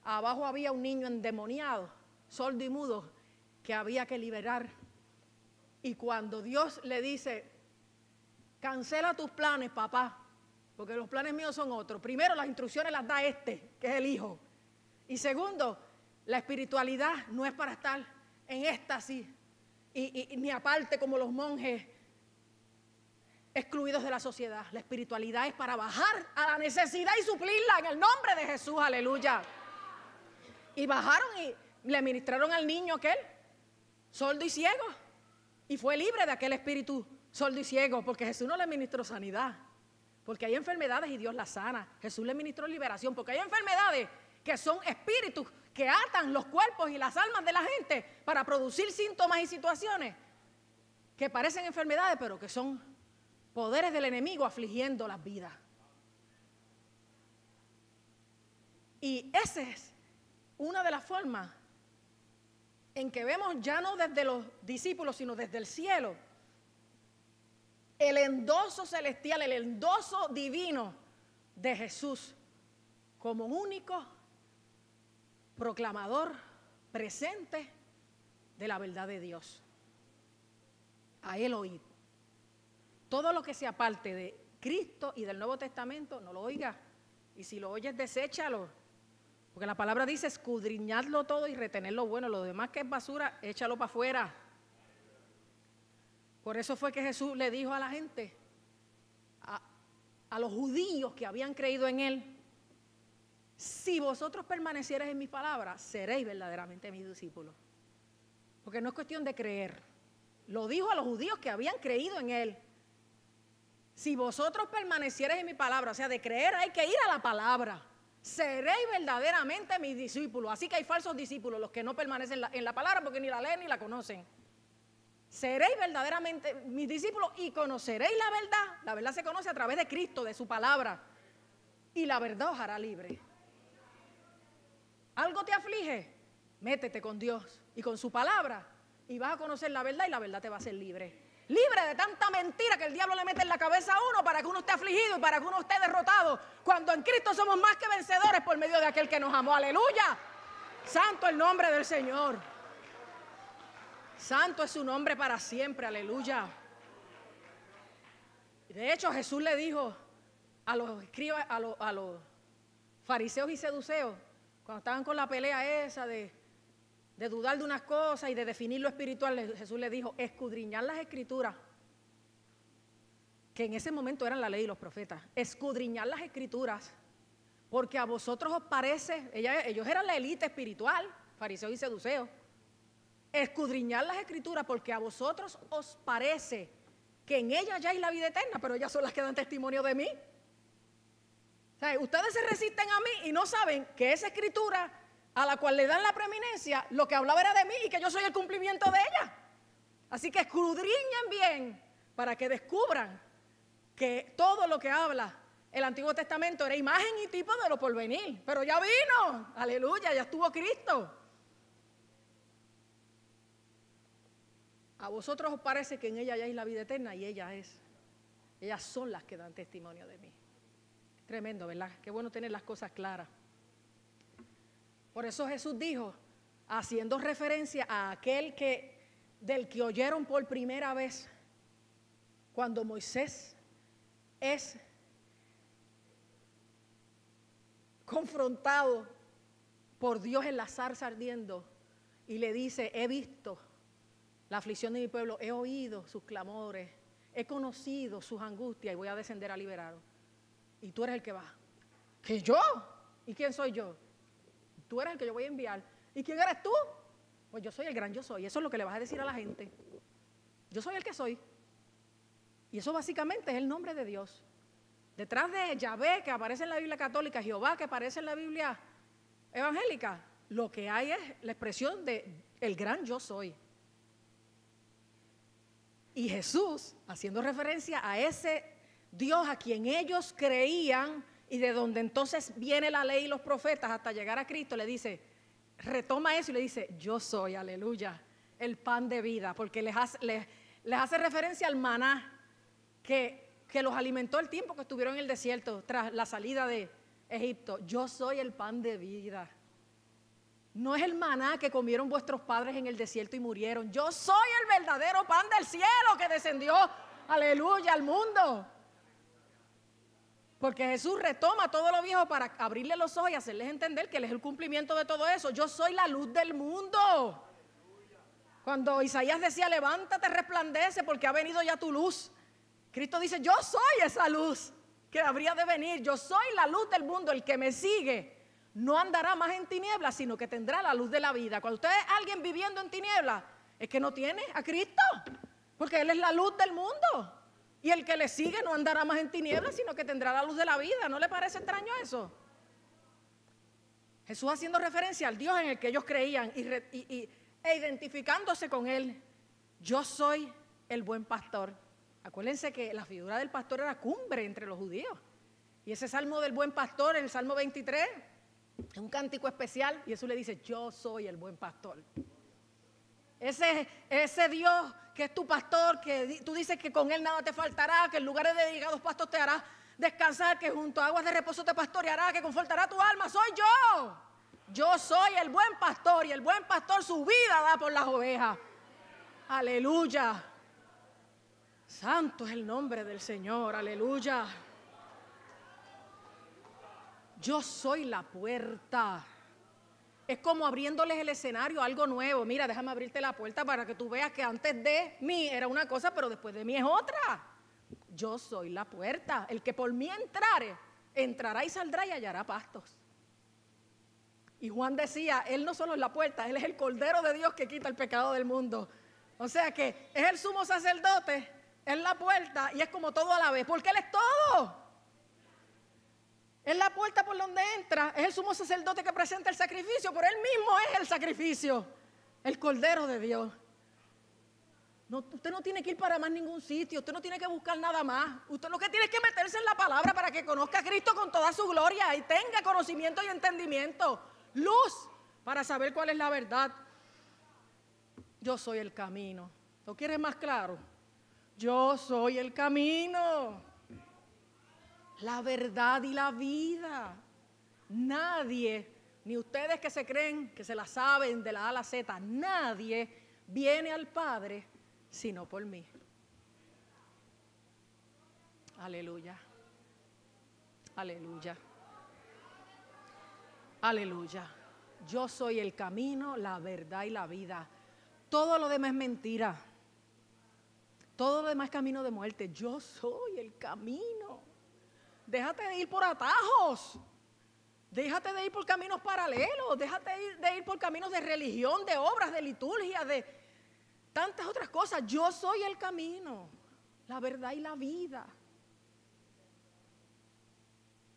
Abajo había un niño endemoniado, sordo y mudo, que había que liberar. Y cuando Dios le dice, cancela tus planes, papá, porque los planes míos son otros. Primero, las instrucciones las da que es el hijo. Y segundo, la espiritualidad no es para estar en éxtasis y ni aparte como los monjes excluidos de la sociedad. La espiritualidad es para bajar a la necesidad y suplirla en el nombre de Jesús, aleluya. Y bajaron y le ministraron al niño aquel, sordo y ciego. Y fue libre de aquel espíritu sordo y ciego, porque Jesús no le ministró sanidad. Porque hay enfermedades y Dios las sana. Jesús le ministró liberación, porque hay enfermedades que son espíritus que atan los cuerpos y las almas de la gente para producir síntomas y situaciones que parecen enfermedades, pero que son poderes del enemigo afligiendo las vidas. Y esa es una de las formas en que vemos, ya no desde los discípulos, sino desde el cielo, el endoso celestial, el endoso divino de Jesús como único proclamador presente de la verdad de Dios. A Él oíd. Todo lo que sea parte de Cristo y del Nuevo Testamento, no lo oiga. Y si lo oyes, deséchalo. Porque la palabra dice escudriñadlo todo y retener lo bueno. Lo demás que es basura, échalo para afuera. Por eso fue que Jesús le dijo a la gente, a los judíos que habían creído en Él, si vosotros permaneciereis en mi palabra, seréis verdaderamente mis discípulos. Porque no es cuestión de creer. Lo dijo a los judíos que habían creído en Él. Si vosotros permaneciereis en mi palabra, o sea, de creer hay que ir a la palabra. Seréis verdaderamente mis discípulos. Así que hay falsos discípulos, los que no permanecen en la palabra porque ni la leen ni la conocen. Seréis verdaderamente mis discípulos y conoceréis la verdad. La verdad se conoce a través de Cristo, de su palabra. Y la verdad os hará libre. ¿Algo te aflige? Métete con Dios y con su palabra y vas a conocer la verdad y la verdad te va a hacer libre. Libre de tanta mentira que el diablo le mete en la cabeza a uno para que uno esté afligido y para que uno esté derrotado, cuando en Cristo somos más que vencedores por medio de aquel que nos amó. ¡Aleluya! Santo el nombre del Señor. Santo es su nombre para siempre. ¡Aleluya! De hecho, Jesús le dijo a los escribas, a los fariseos y seduceos, cuando estaban con la pelea esa de dudar de unas cosas y de definir lo espiritual, Jesús les dijo, escudriñar las escrituras, que en ese momento eran la ley y los profetas, escudriñar las escrituras, porque a vosotros os parece, ellos eran la élite espiritual, fariseos y seduceos, escudriñar las escrituras porque a vosotros os parece que en ellas ya hay la vida eterna, pero ellas son las que dan testimonio de mí. O sea, ustedes se resisten a mí y no saben que esa escritura a la cual le dan la preeminencia, lo que hablaba era de mí y que yo soy el cumplimiento de ella. Así que escudriñen bien para que descubran que todo lo que habla el Antiguo Testamento era imagen y tipo de lo por venir. Pero ya vino, aleluya, ya estuvo Cristo. A vosotros os parece que en ella ya hay la vida eterna y ellas son las que dan testimonio de mí. Tremendo, ¿verdad? Qué bueno tener las cosas claras. Por eso Jesús dijo, haciendo referencia a aquel del que oyeron por primera vez, cuando Moisés es confrontado por Dios en la zarza ardiendo y le dice, he visto la aflicción de mi pueblo, he oído sus clamores, he conocido sus angustias y voy a descender a liberarlos. Y tú eres el que va. ¿Que yo? ¿Y quién soy yo? Tú eres el que yo voy a enviar. ¿Y quién eres tú? Pues yo soy el gran yo soy. Eso es lo que le vas a decir a la gente. Yo soy el que soy. Y eso básicamente es el nombre de Dios. Detrás de Yahvé, que aparece en la Biblia católica, Jehová, que aparece en la Biblia evangélica, lo que hay es la expresión de el gran yo soy. Y Jesús, haciendo referencia a ese Dios a quien ellos creían y de donde entonces viene la ley y los profetas hasta llegar a Cristo, le dice, retoma eso y le dice, yo soy, aleluya, el pan de vida, porque les hace referencia al maná que los alimentó el tiempo que estuvieron en el desierto tras la salida de Egipto. Yo soy el pan de vida. No es el maná que comieron vuestros padres en el desierto y murieron. Yo soy el verdadero pan del cielo que descendió, aleluya, al mundo. Porque Jesús retoma todo lo viejo para abrirle los ojos y hacerles entender que Él es el cumplimiento de todo eso. Yo soy la luz del mundo. Cuando Isaías decía, levántate, resplandece, porque ha venido ya tu luz. Cristo dice, yo soy esa luz que habría de venir. Yo soy la luz del mundo. El que me sigue no andará más en tinieblas, sino que tendrá la luz de la vida. Cuando usted es alguien viviendo en tinieblas, es que no tiene a Cristo. Porque Él es la luz del mundo. Y el que le sigue no andará más en tinieblas, sino que tendrá la luz de la vida. ¿No le parece extraño eso? Jesús haciendo referencia al Dios en el que ellos creían e identificándose con Él. Yo soy el buen pastor. Acuérdense que la figura del pastor era cumbre entre los judíos. Y ese salmo del buen pastor, el Salmo 23, es un cántico especial. Y Jesús le dice, yo soy el buen pastor. Ese Dios que es tu pastor, que tú dices que con Él nada te faltará, que en lugares de dedicados pastos te hará descansar, que junto a aguas de reposo te pastoreará, que confortará tu alma, soy yo. Yo soy el buen pastor y el buen pastor su vida da por las ovejas. Aleluya. Santo es el nombre del Señor, aleluya. Yo soy la puerta. Es como abriéndoles el escenario, algo nuevo. Mira, déjame abrirte la puerta para que tú veas que antes de mí era una cosa, pero después de mí es otra. Yo soy la puerta. El que por mí entrare, entrará y saldrá y hallará pastos. Y Juan decía, Él no solo es la puerta, Él es el Cordero de Dios que quita el pecado del mundo. O sea que es el sumo sacerdote, es la puerta y es como todo a la vez, porque Él es todo. Es la puerta por donde entra, es el sumo sacerdote que presenta el sacrificio, pero Él mismo es el sacrificio, el Cordero de Dios. No, usted no tiene que ir para más ningún sitio, usted no tiene que buscar nada más. Usted lo que tiene es que meterse en la palabra para que conozca a Cristo con toda su gloria y tenga conocimiento y entendimiento, luz para saber cuál es la verdad. Yo soy el camino. ¿Lo quieres más claro? Yo soy el camino, la verdad y la vida. Nadie, ni ustedes que se creen que se la saben de la A a la Z, nadie viene al Padre sino por mí. Aleluya. Aleluya. Aleluya. Yo soy el camino, la verdad y la vida. Todo lo demás es mentira. Todo lo demás es camino de muerte. Yo soy el camino. Déjate de ir por atajos. Déjate de ir por caminos paralelos. Déjate de ir por caminos de religión, de obras, de liturgia, de tantas otras cosas. Yo soy el camino, la verdad y la vida.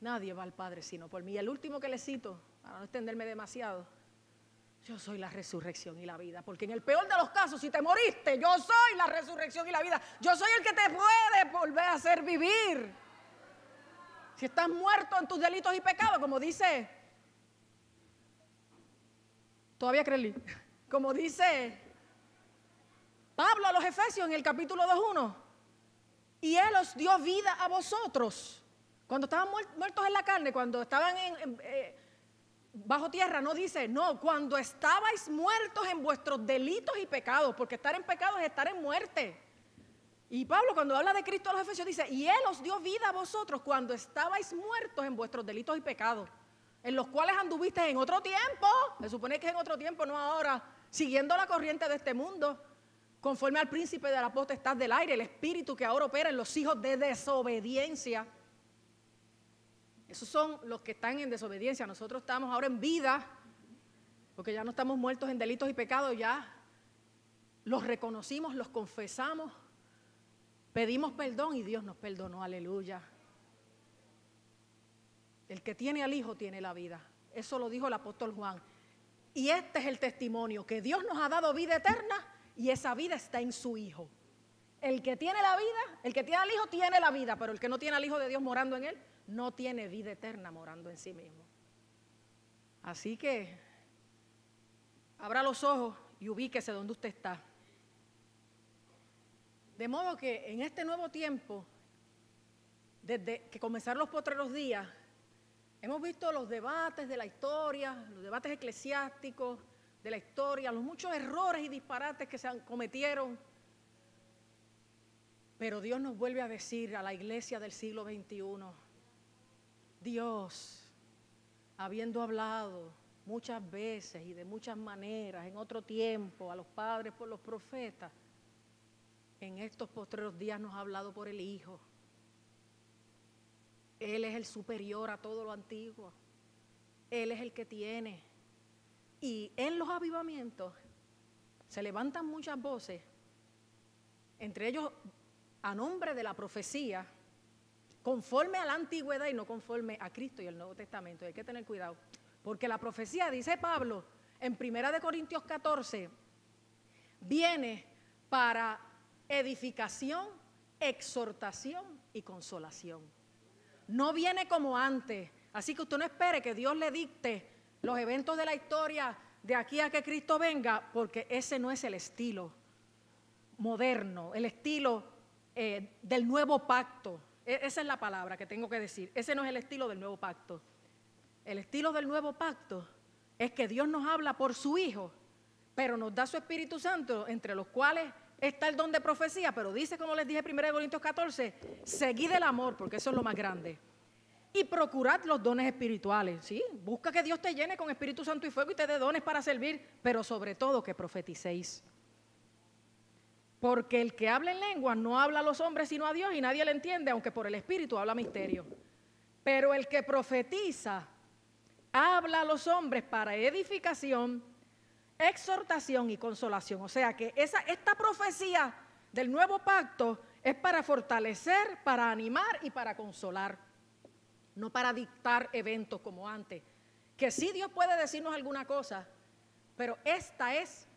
Nadie va al Padre sino por mí. Y el último que le cito, para no extenderme demasiado, yo soy la resurrección y la vida. Porque en el peor de los casos, si te moriste, yo soy la resurrección y la vida. Yo soy el que te puede volver a hacer vivir. Si estás muerto en tus delitos y pecados, como dice, todavía creí, como dice Pablo a los Efesios en el capítulo 2:1, y Él os dio vida a vosotros. Cuando estaban muertos en la carne, cuando estaban bajo tierra, no dice, no, cuando estabais muertos en vuestros delitos y pecados, porque estar en pecado es estar en muerte. Y Pablo cuando habla de Cristo a los Efesios dice, y Él os dio vida a vosotros cuando estabais muertos en vuestros delitos y pecados, en los cuales anduvisteis en otro tiempo, se supone que es en otro tiempo, no ahora, siguiendo la corriente de este mundo, conforme al príncipe de la potestad del aire, el espíritu que ahora opera en los hijos de desobediencia. Esos son los que están en desobediencia. Nosotros estamos ahora en vida, porque ya no estamos muertos en delitos y pecados, ya los reconocimos, los confesamos, pedimos perdón y Dios nos perdonó, aleluya. El que tiene al Hijo tiene la vida. Eso lo dijo el apóstol Juan. Y este es el testimonio, que Dios nos ha dado vida eterna y esa vida está en su Hijo. El que tiene la vida, el que tiene al Hijo tiene la vida, pero el que no tiene al Hijo de Dios morando en él, no tiene vida eterna morando en sí mismo. Así que abra los ojos y ubíquese donde usted está. De modo que en este nuevo tiempo, desde que comenzaron los postreros días, hemos visto los debates de la historia, los debates eclesiásticos de la historia, los muchos errores y disparates que se cometieron. Pero Dios nos vuelve a decir a la iglesia del siglo XXI, Dios, habiendo hablado muchas veces y de muchas maneras, en otro tiempo, a los padres por los profetas, en estos postreros días nos ha hablado por el Hijo. Él es el superior a todo lo antiguo. Él es el que tiene. Y en los avivamientos se levantan muchas voces entre ellos a nombre de la profecía, conforme a la antigüedad y no conforme a Cristo y el Nuevo Testamento. Y hay que tener cuidado, porque la profecía, dice Pablo en 1 Corintios 14, viene para edificación, exhortación y consolación. No viene como antes. Así que usted no espere que Dios le dicte los eventos de la historia de aquí a que Cristo venga, porque ese no es el estilo moderno, el estilo del nuevo pacto. Esa es la palabra que tengo que decir. Ese no es el estilo del nuevo pacto. El estilo del nuevo pacto es que Dios nos habla por su Hijo, pero nos da su Espíritu Santo, entre los cuales está el don de profecía, pero dice, como les dije en 1 Corintios 14, seguid el amor, porque eso es lo más grande. Y procurad los dones espirituales, ¿sí? Busca que Dios te llene con Espíritu Santo y fuego y te dé dones para servir, pero sobre todo que profeticéis. Porque el que habla en lenguas no habla a los hombres sino a Dios y nadie le entiende, aunque por el Espíritu habla misterio. Pero el que profetiza habla a los hombres para edificación, exhortación y consolación. O sea que esta profecía del nuevo pacto es para fortalecer, para animar y para consolar, no para dictar eventos como antes. Que sí, Dios puede decirnos alguna cosa, pero esta es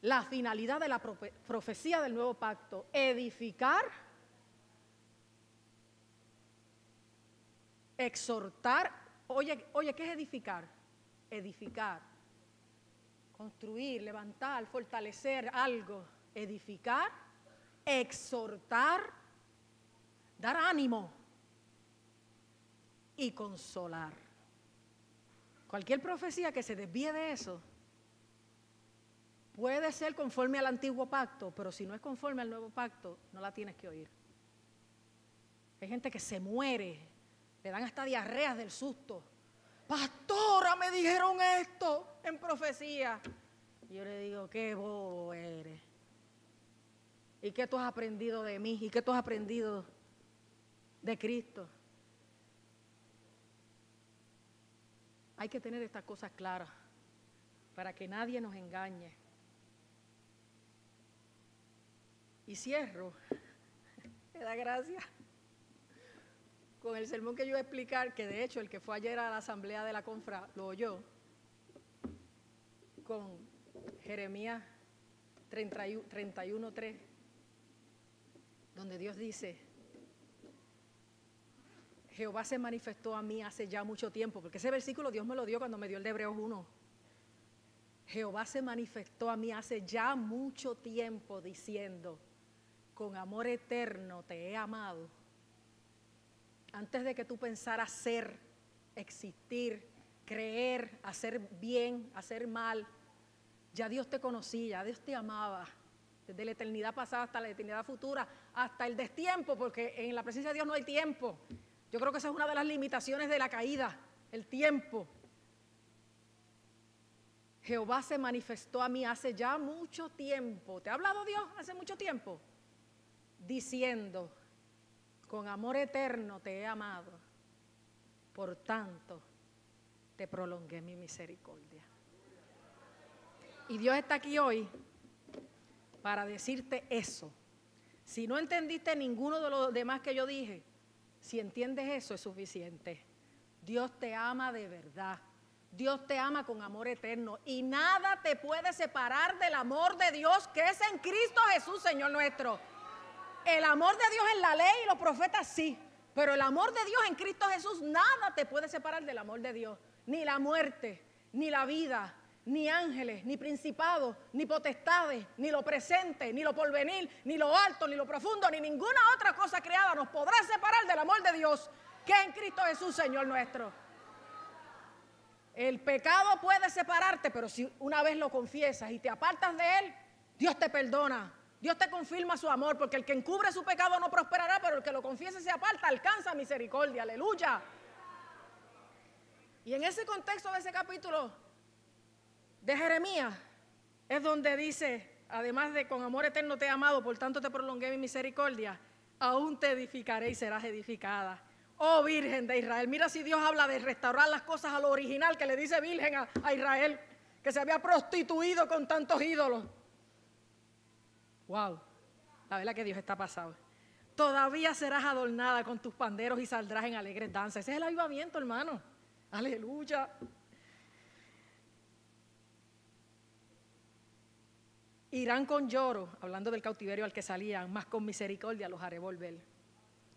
la finalidad de la profecía del nuevo pacto: edificar, exhortar. Oye, ¿qué es edificar? Edificar, construir, levantar, fortalecer algo. Edificar, exhortar, dar ánimo y consolar. Cualquier profecía que se desvíe de eso puede ser conforme al antiguo pacto, pero si no es conforme al nuevo pacto, no la tienes que oír. Hay gente que se muere, le dan hasta diarreas del susto. Pastora, me dijeron esto en profecía. Y yo le digo, qué bobo eres. ¿Y qué tú has aprendido de mí? ¿Y qué tú has aprendido de Cristo? Hay que tener estas cosas claras para que nadie nos engañe. Y cierro, me da gracia, con el sermón que yo voy a explicar, que de hecho el que fue ayer a la asamblea de la confra lo oyó, con Jeremías 31:3, donde Dios dice: Jehová se manifestó a mí hace ya mucho tiempo, porque ese versículo Dios me lo dio cuando me dio el de Hebreos 1. Jehová se manifestó a mí hace ya mucho tiempo diciendo: con amor eterno te he amado. Antes de que tú pensaras ser, existir, creer, hacer bien, hacer mal, ya Dios te conocía, ya Dios te amaba. Desde la eternidad pasada hasta la eternidad futura, hasta el destiempo, porque en la presencia de Dios no hay tiempo. Yo creo que esa es una de las limitaciones de la caída, el tiempo. Jehová se manifestó a mí hace ya mucho tiempo. ¿Te ha hablado Dios hace mucho tiempo? Diciendo: con amor eterno te he amado, por tanto te prolongué mi misericordia. Y Dios está aquí hoy para decirte eso. Si no entendiste ninguno de los demás que yo dije, si entiendes eso es suficiente. Dios te ama de verdad. Dios te ama con amor eterno y nada te puede separar del amor de Dios que es en Cristo Jesús, Señor nuestro. El amor de Dios en la ley y los profetas sí, pero el amor de Dios en Cristo Jesús, nada te puede separar del amor de Dios. Ni la muerte, ni la vida, ni ángeles, ni principados, ni potestades, ni lo presente, ni lo porvenir, ni lo alto, ni lo profundo, ni ninguna otra cosa creada nos podrá separar del amor de Dios que es en Cristo Jesús, Señor nuestro. El pecado puede separarte, pero si una vez lo confiesas y te apartas de él, Dios te perdona. Dios te confirma su amor, porque el que encubre su pecado no prosperará, pero el que lo confiese y se aparta alcanza misericordia. Aleluya. Y en ese contexto de ese capítulo de Jeremías es donde dice, además de con amor eterno te he amado, por tanto te prolongué mi misericordia, aún te edificaré y serás edificada. Oh Virgen de Israel, mira si Dios habla de restaurar las cosas a lo original que le dice Virgen a Israel, que se había prostituido con tantos ídolos. Wow. La verdad que Dios está pasado. Todavía serás adornada con tus panderos y saldrás en alegres danzas. Ese es el avivamiento, hermano. Aleluya. Irán con lloro, hablando del cautiverio al que salían, mas con misericordia los haré volver.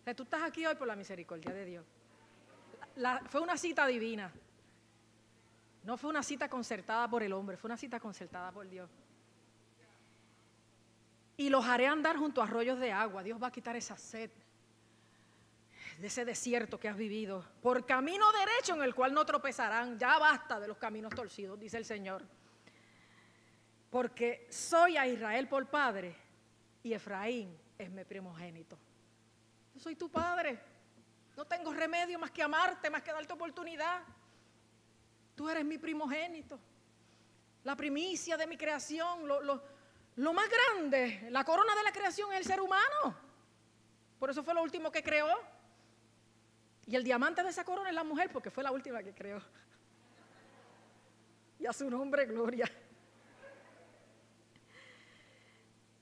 O sea, tú estás aquí hoy por la misericordia de Dios. Fue una cita divina. No fue una cita concertada por el hombre, fue una cita concertada por Dios. Y los haré andar junto a arroyos de agua. Dios va a quitar esa sed de ese desierto que has vivido. Por camino derecho en el cual no tropezarán. Ya basta de los caminos torcidos, dice el Señor. Porque soy a Israel por padre y Efraín es mi primogénito. Yo soy tu padre. No tengo remedio más que amarte, más que darte oportunidad. Tú eres mi primogénito. La primicia de mi creación, lo más grande, la corona de la creación es el ser humano. Por eso fue lo último que creó. Y el diamante de esa corona es la mujer, porque fue la última que creó. Y a su nombre, gloria.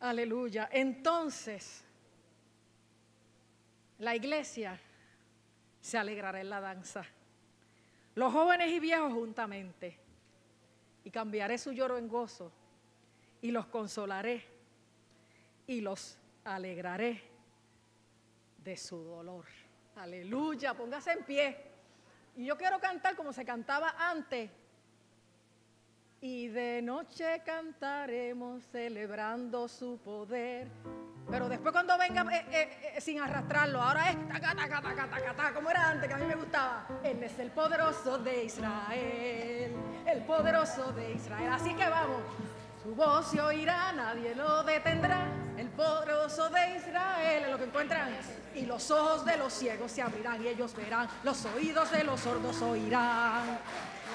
Aleluya. Entonces, la iglesia se alegrará en la danza. Los jóvenes y viejos juntamente. Y cambiaré su lloro en gozo. Y los consolaré. Y los alegraré de su dolor. Aleluya. Póngase en pie. Y yo quiero cantar como se cantaba antes. Y de noche cantaremos celebrando su poder. Pero después cuando venga sin arrastrarlo, ahora es taca, taca, taca, taca, taca, como era antes, que a mí me gustaba. Él es el poderoso de Israel, el poderoso de Israel. Así que vamos, su voz se oirá, nadie lo detendrá. El poderoso de Israel es lo que encuentran. Y los ojos de los ciegos se abrirán y ellos verán. Los oídos de los sordos oirán.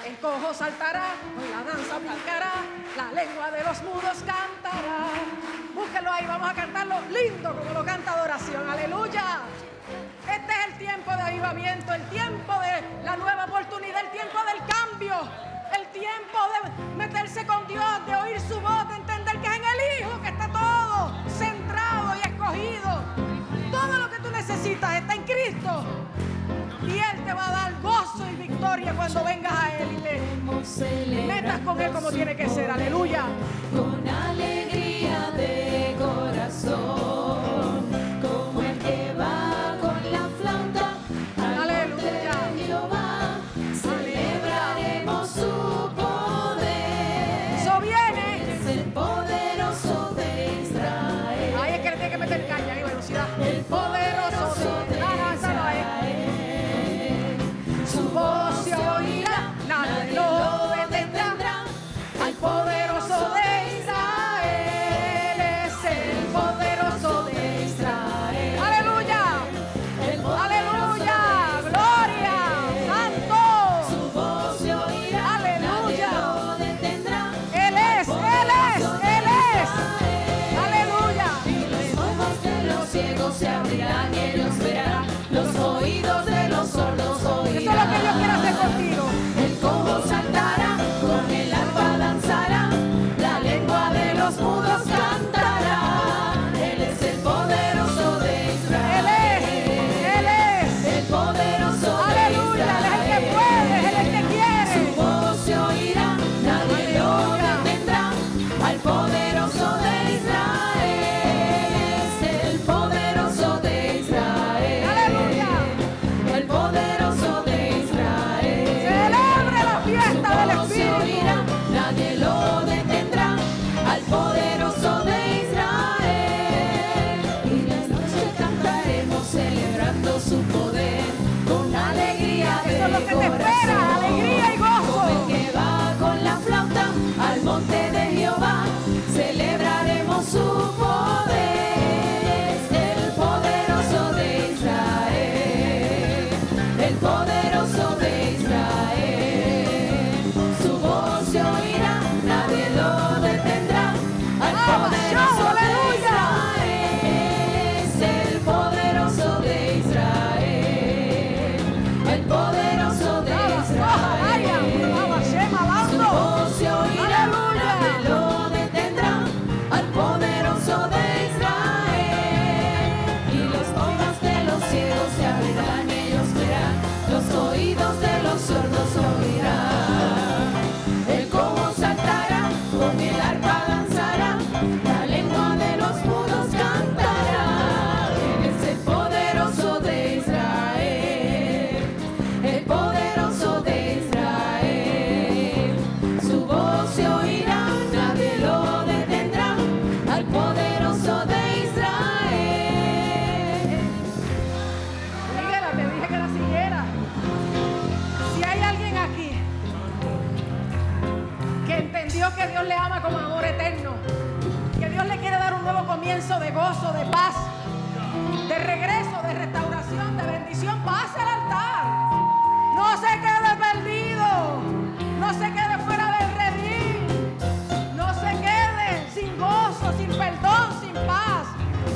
El cojo saltará, la danza brincará, la lengua de los mudos cantará. Búsquenlo ahí, vamos a cantarlo lindo como lo canta adoración. Aleluya. Este es el tiempo de avivamiento, el tiempo de la nueva oportunidad, el tiempo del cambio, el tiempo de meterse con Dios, de oír su voz, de entender que es en el Hijo que está todo centrado y escogido. Todo lo que tú necesitas está en Cristo. Y Él te va a dar gozo y victoria cuando vengas a Él y te metas con Él como tiene que ser. Aleluya. Con alegría de corazón, como el que va con la flauta al monte de Jehová, celebraremos su poder. Eso viene. Es el poderoso de Israel. Ahí es que le tiene que meter caña y velocidad. El poderoso de Israel. Su voz se oirá, nadie lo detendrá. Al poderoso de Israel, es el poderoso de Israel. Aleluya. Aleluya. Gloria. Santo. Su voz se oirá, Aleluya. nadie lo detendrá. Él es. Aleluya. Y los ojos de los ciegos se abrirán y ellos verán. Los oídos de los sordos oirán. Eso es lo que Dios quiere hacer contigo. El cojo saltará, con el arpa danzará, la lengua de los mudos cantará. Él es el poderoso de Israel. Él es. El poderoso Aleluya. de Él es el que Israel. puede, Él es el que Su quiere. voz se oirá, nadie lo detendrá. Al poderoso de Israel, es el poderoso de Israel. Aleluya. El poderoso de Israel. Celebre la fiesta del Su voz se Espíritu. oirá, nadie lo detendrá. Al poderoso de Israel. Y la noche cantaremos celebrando su poder con alegría de Eso es lo que te corazón. espera, alegría y gozo. Como el que va con la flauta al monte de Jehová, celebraremos su poder. Es el poderoso de Israel, el poderoso de Israel. Su voz se oirá, nadie lo detendrá. Al poderoso de Israel, es el poderoso de Israel, el poderoso de de paz, de regreso, de restauración, de bendición, pase al altar. No se quede perdido, no se quede fuera del redil, no se quede sin gozo, sin perdón, sin paz.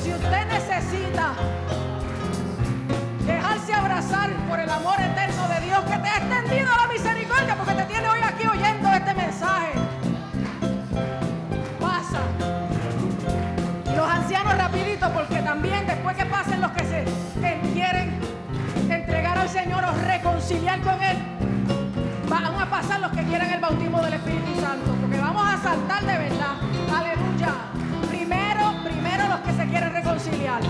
Si usted necesita dejarse abrazar por el amor eterno de Dios que te ha extendido la misericordia, porque te tiene hoy aquí oyendo este mensaje, pasa. Y los ancianos rapidito, porque también después que pasen los que quieren entregar al Señor o reconciliar con Él, van a pasar los que quieren el bautismo del Espíritu Santo, porque vamos a saltar de verdad. Aleluya. Primero los que se quieren reconciliar.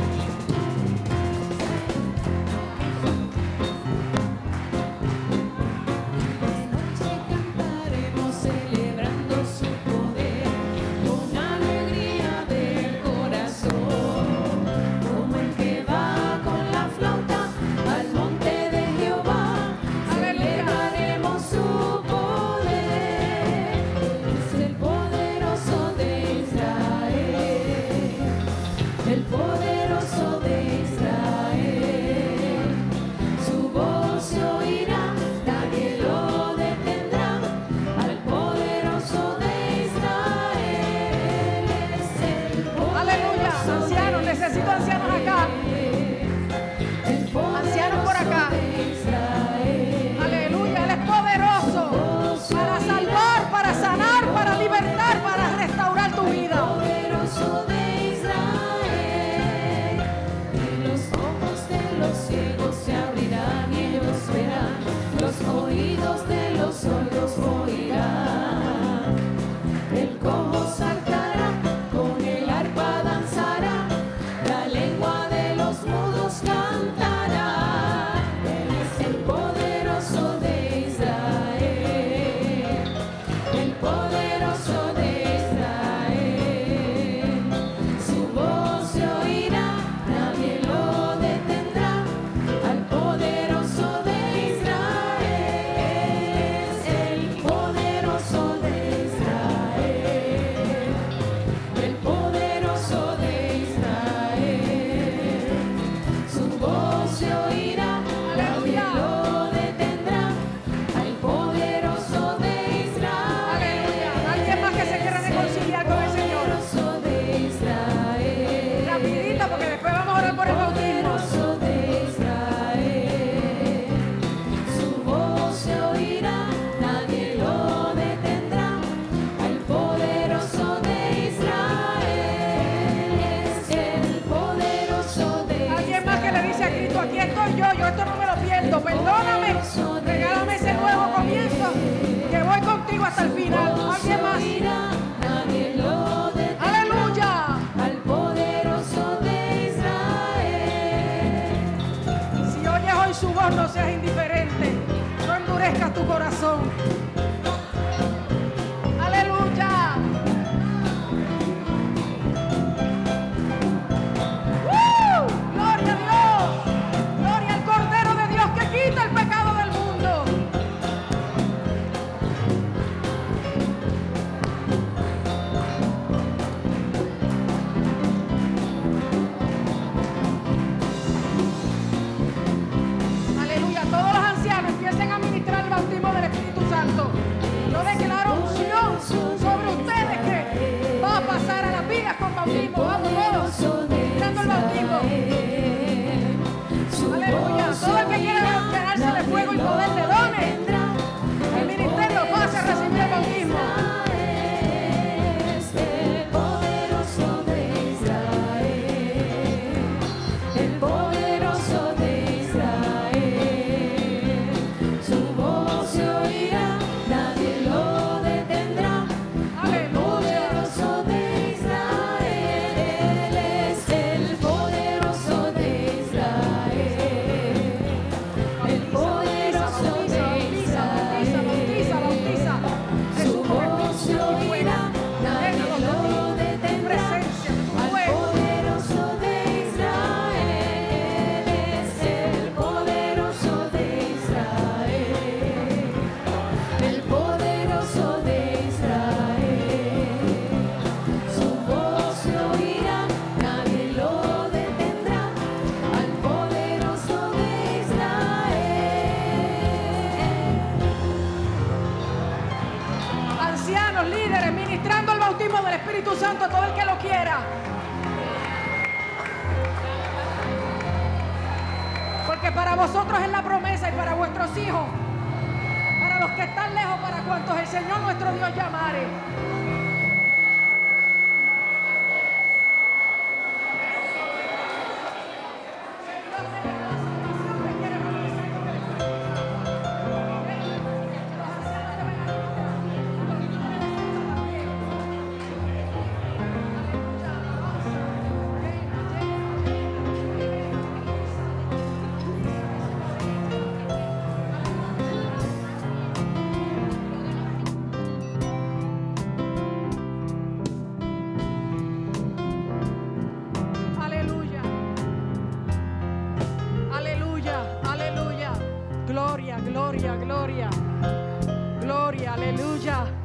Perdóname, regálame ese nuevo comienzo, que voy contigo hasta el final. ¿Alguien más? Aleluya. Al poderoso de Israel. Si oyes hoy su voz, no seas indiferente, no endurezcas tu corazón. Aleluya. Gloria a Dios. Gloria al Cordero de Dios que quita el pecado del mundo. Aleluya. Todos los ancianos empiecen a ministrar el bautismo del Espíritu Santo. Santo, todo el que lo quiera. Porque para vosotros es la promesa y para vuestros hijos, para los que están lejos, para cuantos el Señor nuestro Dios llamare. Gloria, gloria, gloria. Gloria, aleluya.